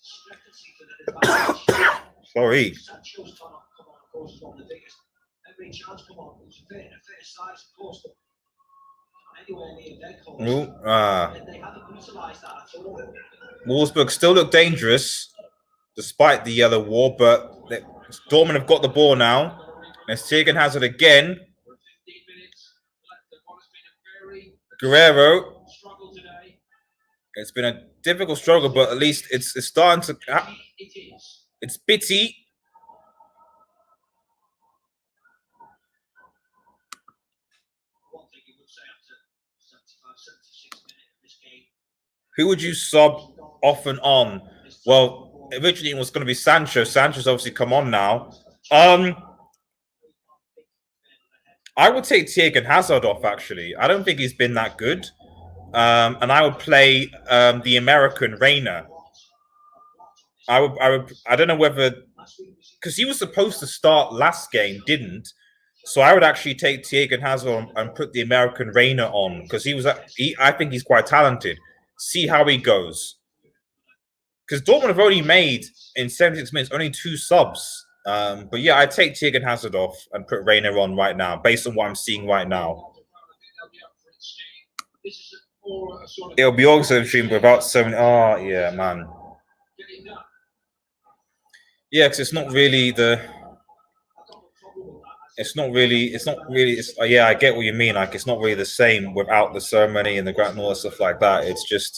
discrepancy for their advantage. Sorry. Sancho's come on, of course, is one of the biggest. Every chance come on, it's a fair size, of course, but anywhere near their course. And they haven't utilised that at all. Wolfsburg still look dangerous despite the yellow wall, but Dortmund have got the ball now. There's Tigran Hazard again. Guerrero. It's been a difficult struggle, but at least it's starting to. It's bitty. Who would you sub off and on? Well, originally it was going to be Sancho. Sancho's obviously come on now. I would take Tigran Hazard off, actually. I don't think he's been that good. And I would play the American Reina. I don't know whether, because he was supposed to start last game, didn't. So I would actually take Tigran Hazard and put the American Reina on, because I think he's quite talented. See how he goes. Because Dortmund have only made, in 76 minutes, only 2 subs. But yeah, I'd take Tigran Hazard off and put Reina on right now, based on what I'm seeing right now. It'll be also streamed without 7. Oh, yeah, man. Yeah, because it's not really the. Yeah, I get what you mean. Like, it's not really the same without the ceremony and the grant and all that stuff like that. It's just,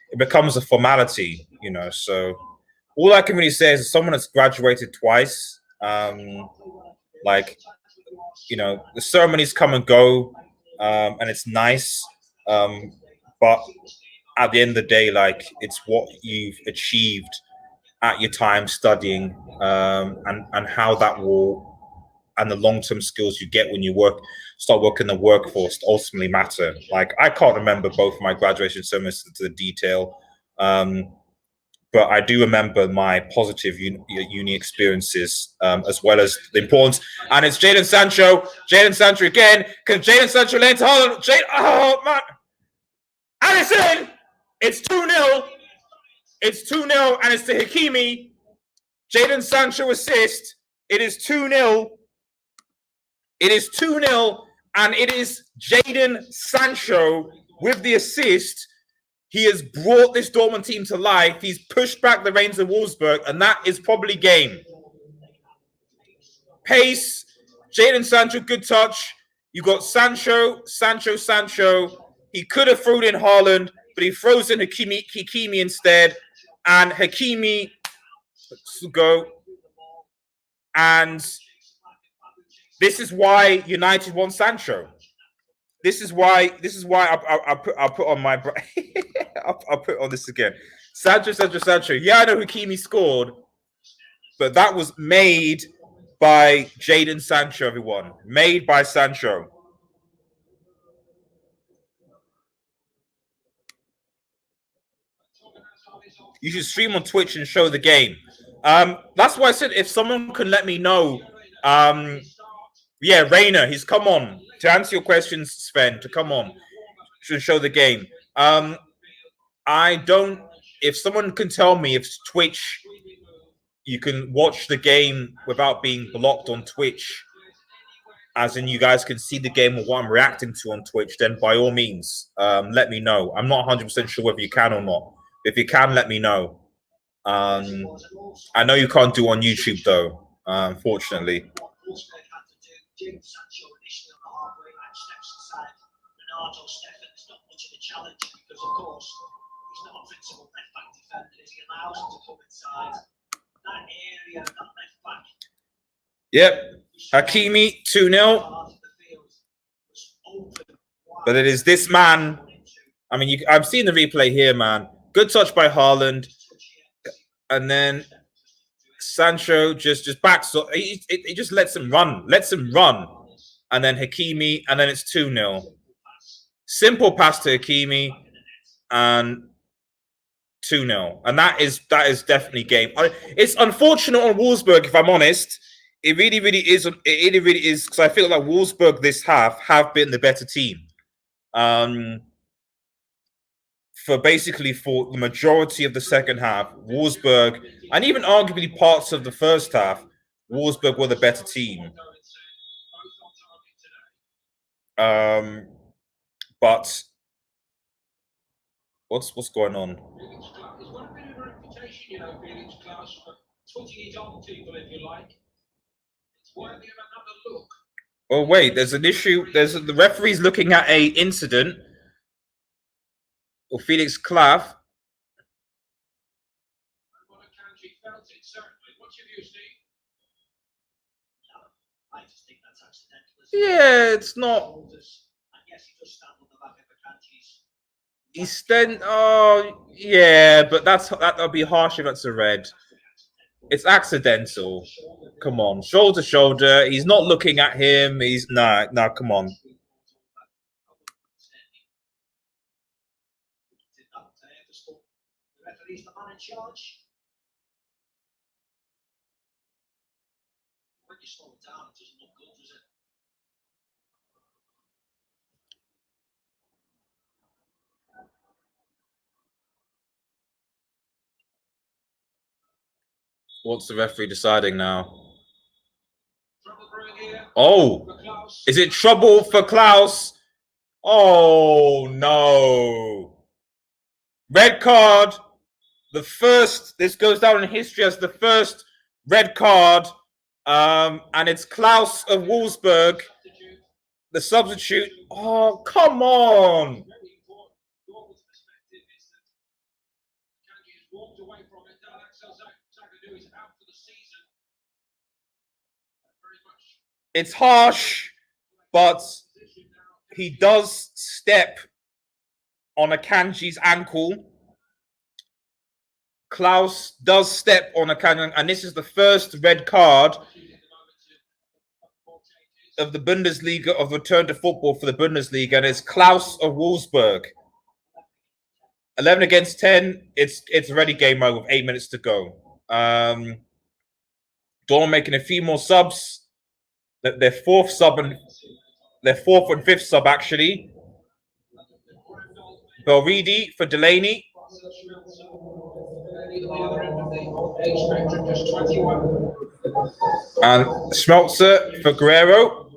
it becomes a formality, you know. So all I can really say is someone that's graduated twice, like, you know, the ceremonies come and go, and it's nice, but at the end of the day, like, it's what you've achieved at your time studying, and how that will, and the long-term skills you get when you start working the workforce ultimately matter. Like, I can't remember both my graduation ceremonies to the detail, but I do remember my positive uni experiences, as well as the importance. And it's Jadon Sancho. Jadon Sancho again. Can Jadon Sancho lay into Haaland? Oh, man. And it's in. It's 2-0. It's 2-0, and it's to Hakimi. Jadon Sancho assist. It is 2-0. It is 2-0, and it is Jadon Sancho with the assist. He has brought this Dortmund team to life. He's pushed back the reins of Wolfsburg, and that is probably game. Pace, Jadon Sancho, good touch. You got Sancho. He could have thrown in Haaland, but he throws in Hakimi instead. And Hakimi to go. And this is why United want Sancho. This is why I'll put on my I'll put on this again. Sancho. Yeah, I know Hakimi scored, but that was made by Jadon Sancho, everyone. Made by Sancho. You should stream on Twitch and show the game. That's why I said if someone can let me know. Yeah, Rainer, he's come on. To answer your questions, Sven, to come on. Should show the game. I don't. If someone can tell me if Twitch, you can watch the game without being blocked on Twitch, as in you guys can see the game or what I'm reacting to on Twitch, then by all means, let me know. I'm not 100% sure whether you can or not. If you can, let me know. I know you can't do on YouTube though, unfortunately. Yep, Hakimi 2-0. But it is this man. I mean, I've seen the replay here, man. Good touch by Haaland. And then Sancho just backs up. He just lets him run. And then Hakimi, and then it's 2-0. Simple pass to Hakimi, and 2-0. And that is definitely game. It's unfortunate on Wolfsburg, if I'm honest. It really is. It really is, because I feel like Wolfsburg this half have been the better team. For the majority of the second half, Wolfsburg, and even arguably parts of the first half, Wolfsburg were the better team. But what's going on? Oh wait, there's an issue. The referee's looking at a incident. Or Felix Klav. Yeah, it's not. He's then. Oh, yeah, but that'll be harsh if that's a red. It's accidental. Come on, shoulder to shoulder. He's not looking at him. He's nah. Come on. What's the referee deciding now? Oh, is it trouble for Klaus? Oh no. Red card. The first, this goes down in history as the first red card. And it's Klaus of Wolfsburg, the substitute. Oh, come on. It's harsh, but he does step on Akanji's ankle. Klaus does step on Akanji, and this is the first red card of the Bundesliga, of return to football for the Bundesliga, and it's Klaus of Wolfsburg. 11 against 10. It's already game over with 8 minutes to go. Dortmund making a few more subs. Their fourth and fifth sub actually. Belridi for Delaney. And Schmelzer for Guerrero.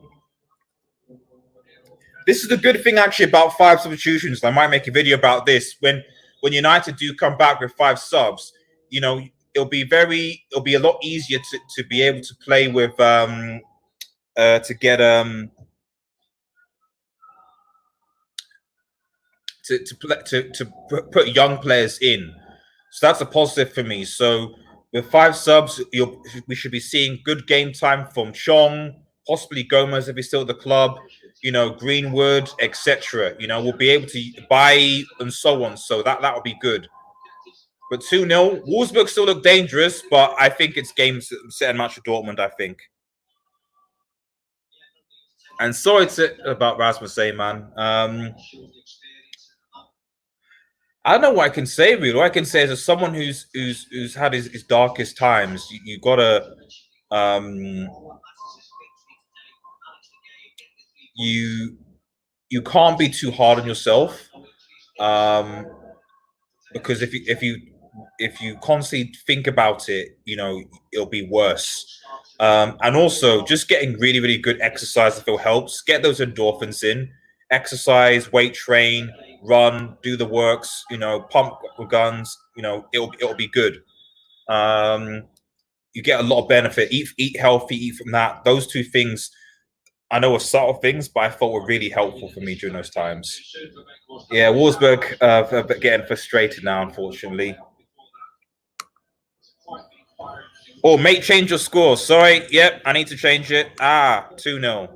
This is the good thing actually about 5 substitutions. I might make a video about this. When United do come back with 5 subs, you know, it'll be a lot easier to be able to play with to get to put young players in. So that's a positive for me. So with 5 subs, we should be seeing good game time from Chong, possibly Gomez if he's still at the club, Greenwood, etc. We'll be able to buy and so on. So that would be good. But 2-0, Wolfsburg still look dangerous, but I think it's game set and match for Dortmund, I think. And sorry about Rasmus, man. I don't know what I can say, really. What I can say is, as someone who's had his darkest times, you gotta you can't be too hard on yourself, because if you constantly think about it, it'll be worse. And also, just getting really, really good exercise, I feel, helps. Get those endorphins in. Exercise, weight train, run, do the works. Pump guns. It'll be good. You get a lot of benefit. Eat healthy. Eat from that. Those 2 things, I know, are subtle things, but I thought were really helpful for me during those times. Yeah, Wolfsburg getting frustrated now, unfortunately. Oh, mate, change your score. Sorry. Yep, I need to change it. 2-0.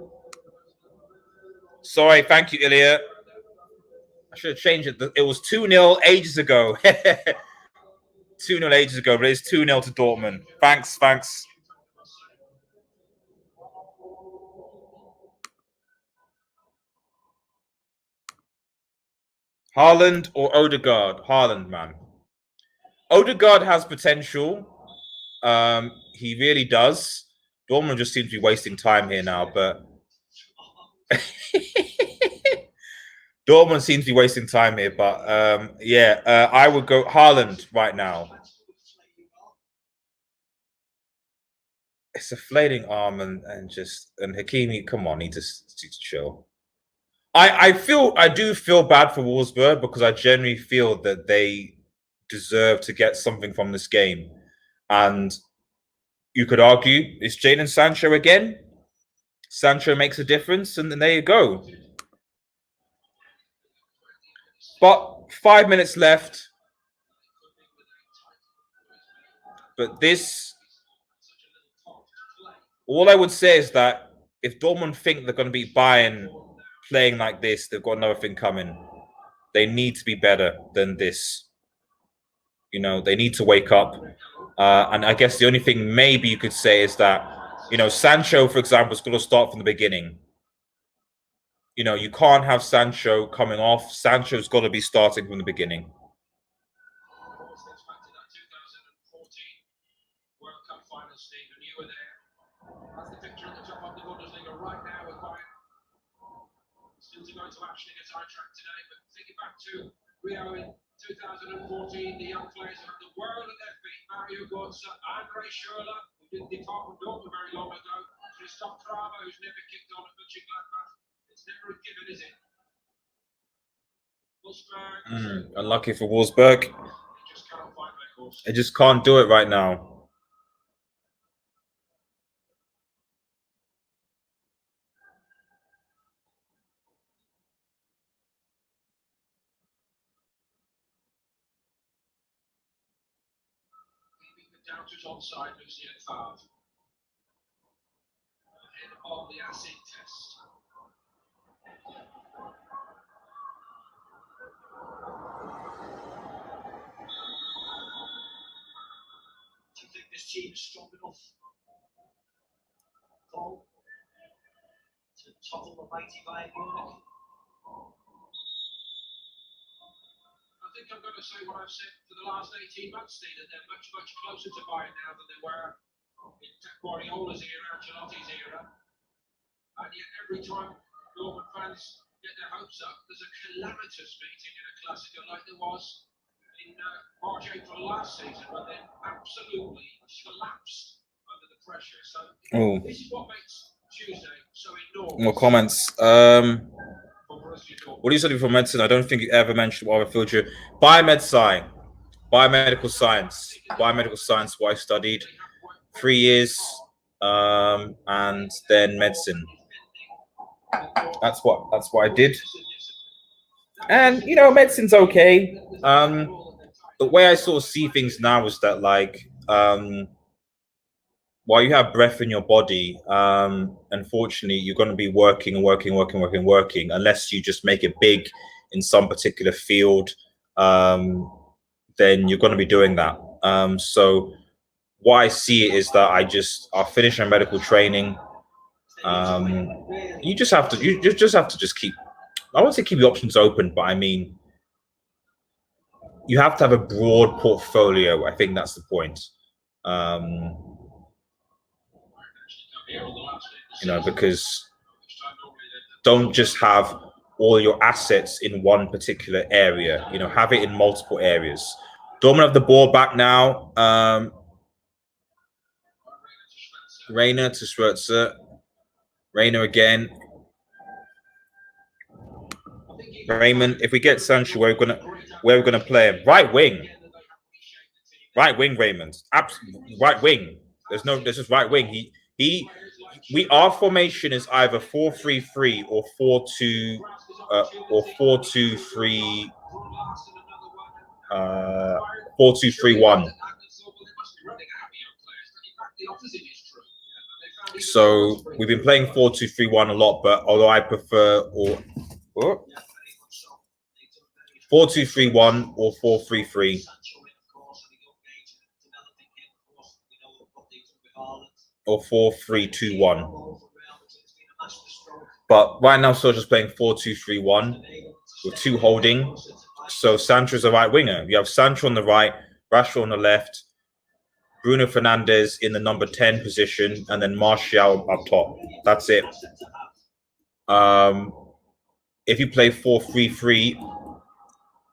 Sorry. Thank you, Ilya. I should have changed it. It was 2-0 ages ago. 2-0 ages ago, but it's 2-0 to Dortmund. Thanks. Haaland or Odegaard? Haaland, man. Odegaard has potential. He really does. Dortmund just seems to be wasting time here now, but Dortmund seems to be wasting time here. But I would go Haaland right now. It's a flailing arm and Hakimi. Come on, he just chill. I do feel bad for Wolfsburg, because I genuinely feel that they deserve to get something from this game. And you could argue, it's Jadon Sancho again. Sancho makes a difference, and then there you go. But 5 minutes left. But all I would say is that if Dortmund think they're going to beat Bayern playing like this, they've got another thing coming. They need to be better than this. They need to wake up. And I guess the only thing maybe you could say is that, Sancho, for example, is going to start from the beginning. You can't have Sancho coming off. Sancho's got to be starting from the beginning. World Cup final, Stephen, you were there. That's the picture at the top of the Bundesliga right now with Bayern. Still to go to action against Eintracht today, but thinking back to Rio in 2014, the young players have the world at their feet. Mario Götze, Andre Schürrle, who didn't depart from Dortmund very long ago, Christoph Kramer, who's never kicked on at Mönchengladbach. It's never a given, is it? Wolfsburg. Unlucky for Wolfsburg. They just can't do it right now. Doubters onside, Lucy at 5. Ahead of the acid test. Do you think this team is strong enough, Paul, to topple the mighty Bayern Munich? I think I'm going to say what I've said for the last 18 months, Steve, that they're much, much closer to Bayern now than they were in Guardiola's era, Ancelotti's era. And yet every time Dortmund fans get their hopes up, there's a calamitous meeting in a Classico like there was in March, April last season, when they absolutely collapsed under the pressure. So this is what makes Tuesday so enormous. More comments. What are you studying for medicine? I don't think you ever mentioned what I filled you. Biomedical science. Biomedical science, what I studied. 3 years, and then medicine. That's what I did. And medicine's okay. The way I sort of see things now is that while you have breath in your body, unfortunately, you're going to be working and working, working, working, working, unless you just make it big in some particular field. Then you're going to be doing that. So what I see is that I'll finish my medical training. You just have to just keep. I won't say keep your options open, but I mean you have to have a broad portfolio. I think that's the point. Um, because don't just have all your assets in one particular area. Have it in multiple areas. Dortmund have the ball back now. Reina to Schwarzer. Reina again. Raymond. If we get Sancho, where we're gonna play him? Right wing. Right wing, Raymond. Absolutely right wing. This is right wing. Our formation is either 4-3-3 or 4-2 or 4-2-3 4-2-3-1. So we've been playing 4-2-3-1 a lot, but although I prefer 4-2-3-1 or 4-3-3. Or 4-3-2-1. But right now, Soldier's playing 4-2-3-1 with two holding. So Sancho's a right winger. You have Sancho on the right, Rashford on the left, Bruno Fernandes in the number 10 position, and then Martial up top. That's it. If you play 4-3-3,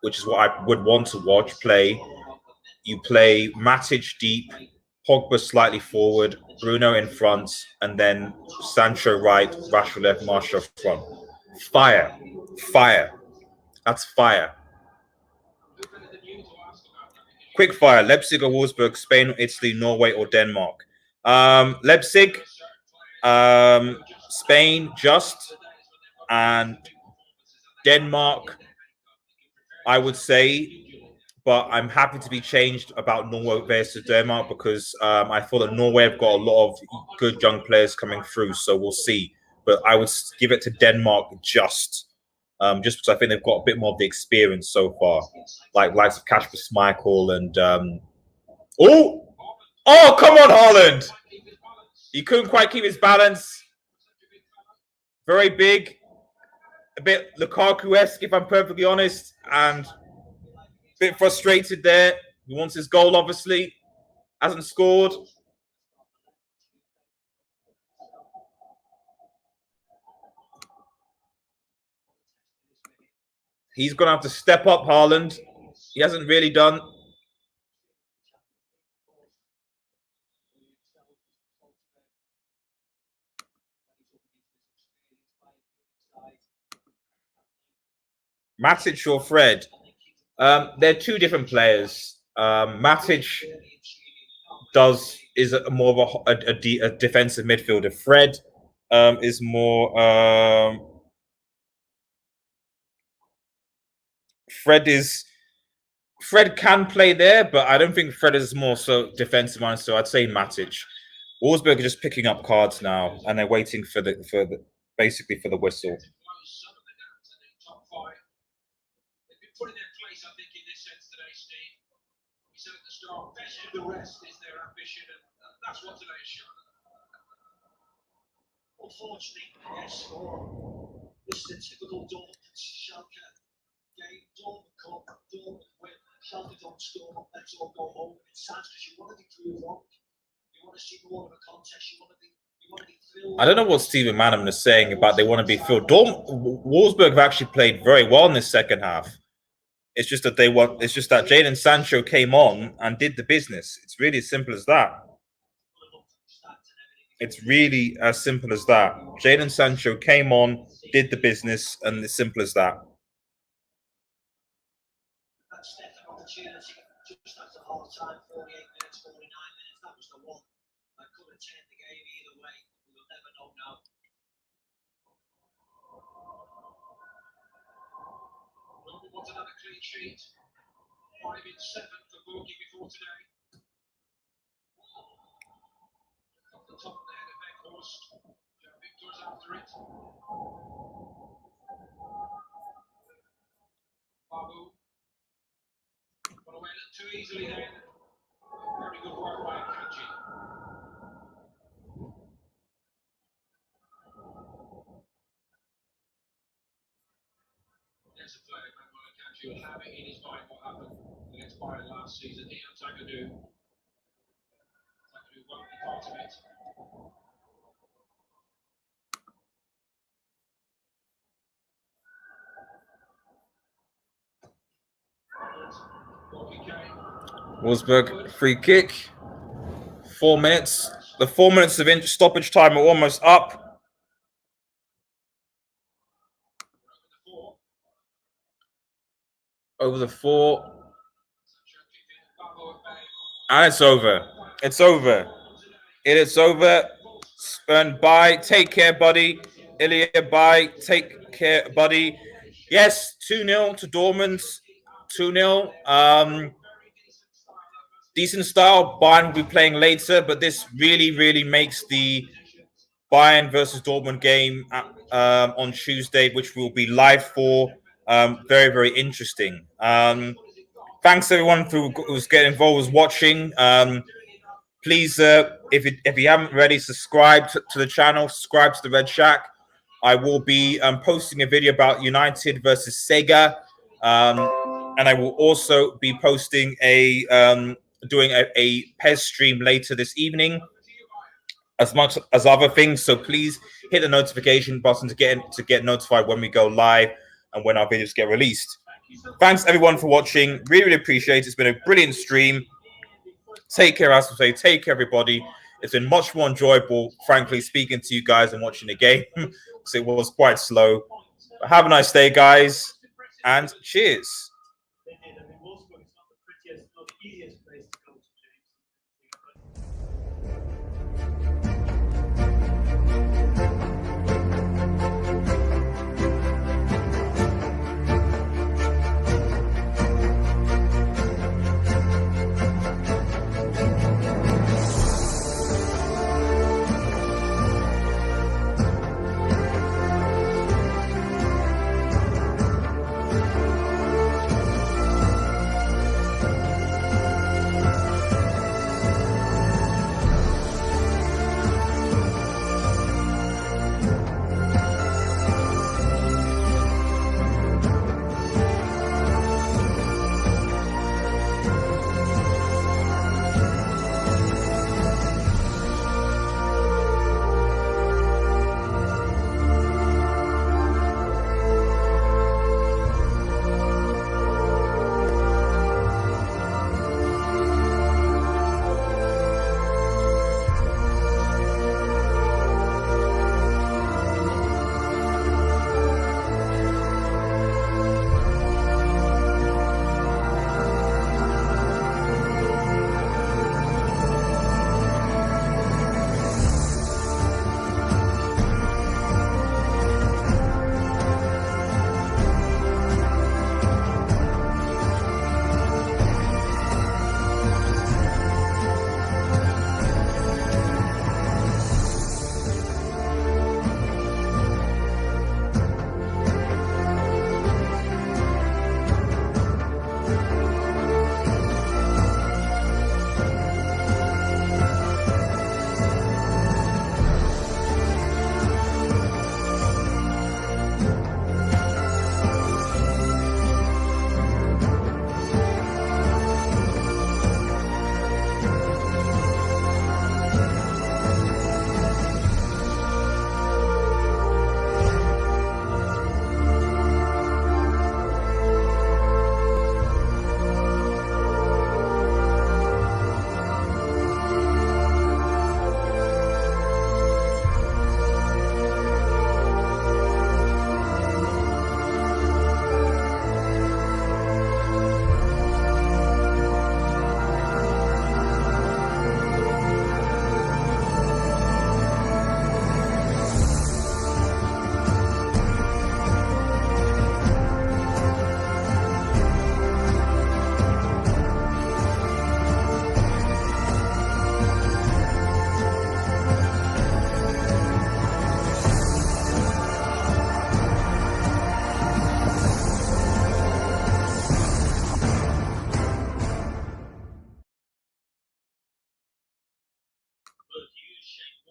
which is what I would want to play, you play Matic deep, Pogba slightly forward, Bruno in front, and then Sancho right, Rashford left, Martial front. Fire. Fire. That's fire. Quick fire. Leipzig or Wolfsburg, Spain, Italy, Norway, or Denmark. Leipzig, Spain, just, and Denmark, I would say. But I'm happy to be changed about Norway versus Denmark because I thought that Norway have got a lot of good young players coming through. So we'll see. But I would give it to Denmark just because I think they've got a bit more of the experience so far, like likes of Kasper Schmeichel and come on, Haaland! He couldn't quite keep his balance. Very big, a bit Lukaku-esque, if I'm perfectly honest, and a bit frustrated there. He wants his goal, obviously. Hasn't scored. He's going to have to step up, Haaland. He hasn't really done. Matic or Fred? They're two different players. Matic is more of a defensive midfielder. Fred is more. Fred can play there, but I don't think Fred is more so defensive minded. So I'd say Matic. Wolfsburg are just picking up cards now, and they're waiting for the basically for the whistle. The rest is their ambition, and that's what today's show. Unfortunately, yes, this is a typical Dortmund Schalke game. Dortmund come, Dortmund win. Schalke don't score. Let's all go home. It's sad because you want to be proved wrong. You want to see more of a contest. You want to be thrilled. I don't know what Steven Manneman is saying about they want to be filled. Wolfsburg have actually played very well in this second half. It's just that It's just that Jadon Sancho came on and did the business. It's really as simple as that. It's really as simple as that. Jadon Sancho came on, did the business, and it's simple as that. Just after half time, 48 minutes, 49 minutes. That was the one that could have turned the game either way. We will never know now. Wolfsburg free kick. 4 minutes. The 4 minutes of stoppage time are almost up. Over the 4. And it's over. It's over. It is over. Spurn, bye. Take care, buddy. Ilya, bye. Take care, buddy. Yes, 2-0 to Dortmund. 2-0. Decent style. Bayern will be playing later, but this really makes the Bayern versus Dortmund game on Tuesday, which we'll be live for, very interesting. Thanks everyone who's getting involved, was watching. Please, if you haven't already, subscribe to the channel, subscribe to the Red Shack. I will be posting a video about United versus Sega, and I will also be posting doing a PES stream later this evening, as much as other things. So please hit the notification button to get notified when we go live and when our videos get released. Thanks everyone for watching. Really appreciate it. It's been a brilliant stream. Take care, as I say. Take care, everybody. It's been much more enjoyable, frankly, speaking to you guys and watching the game, because it was quite slow. But have a nice day, guys, and cheers.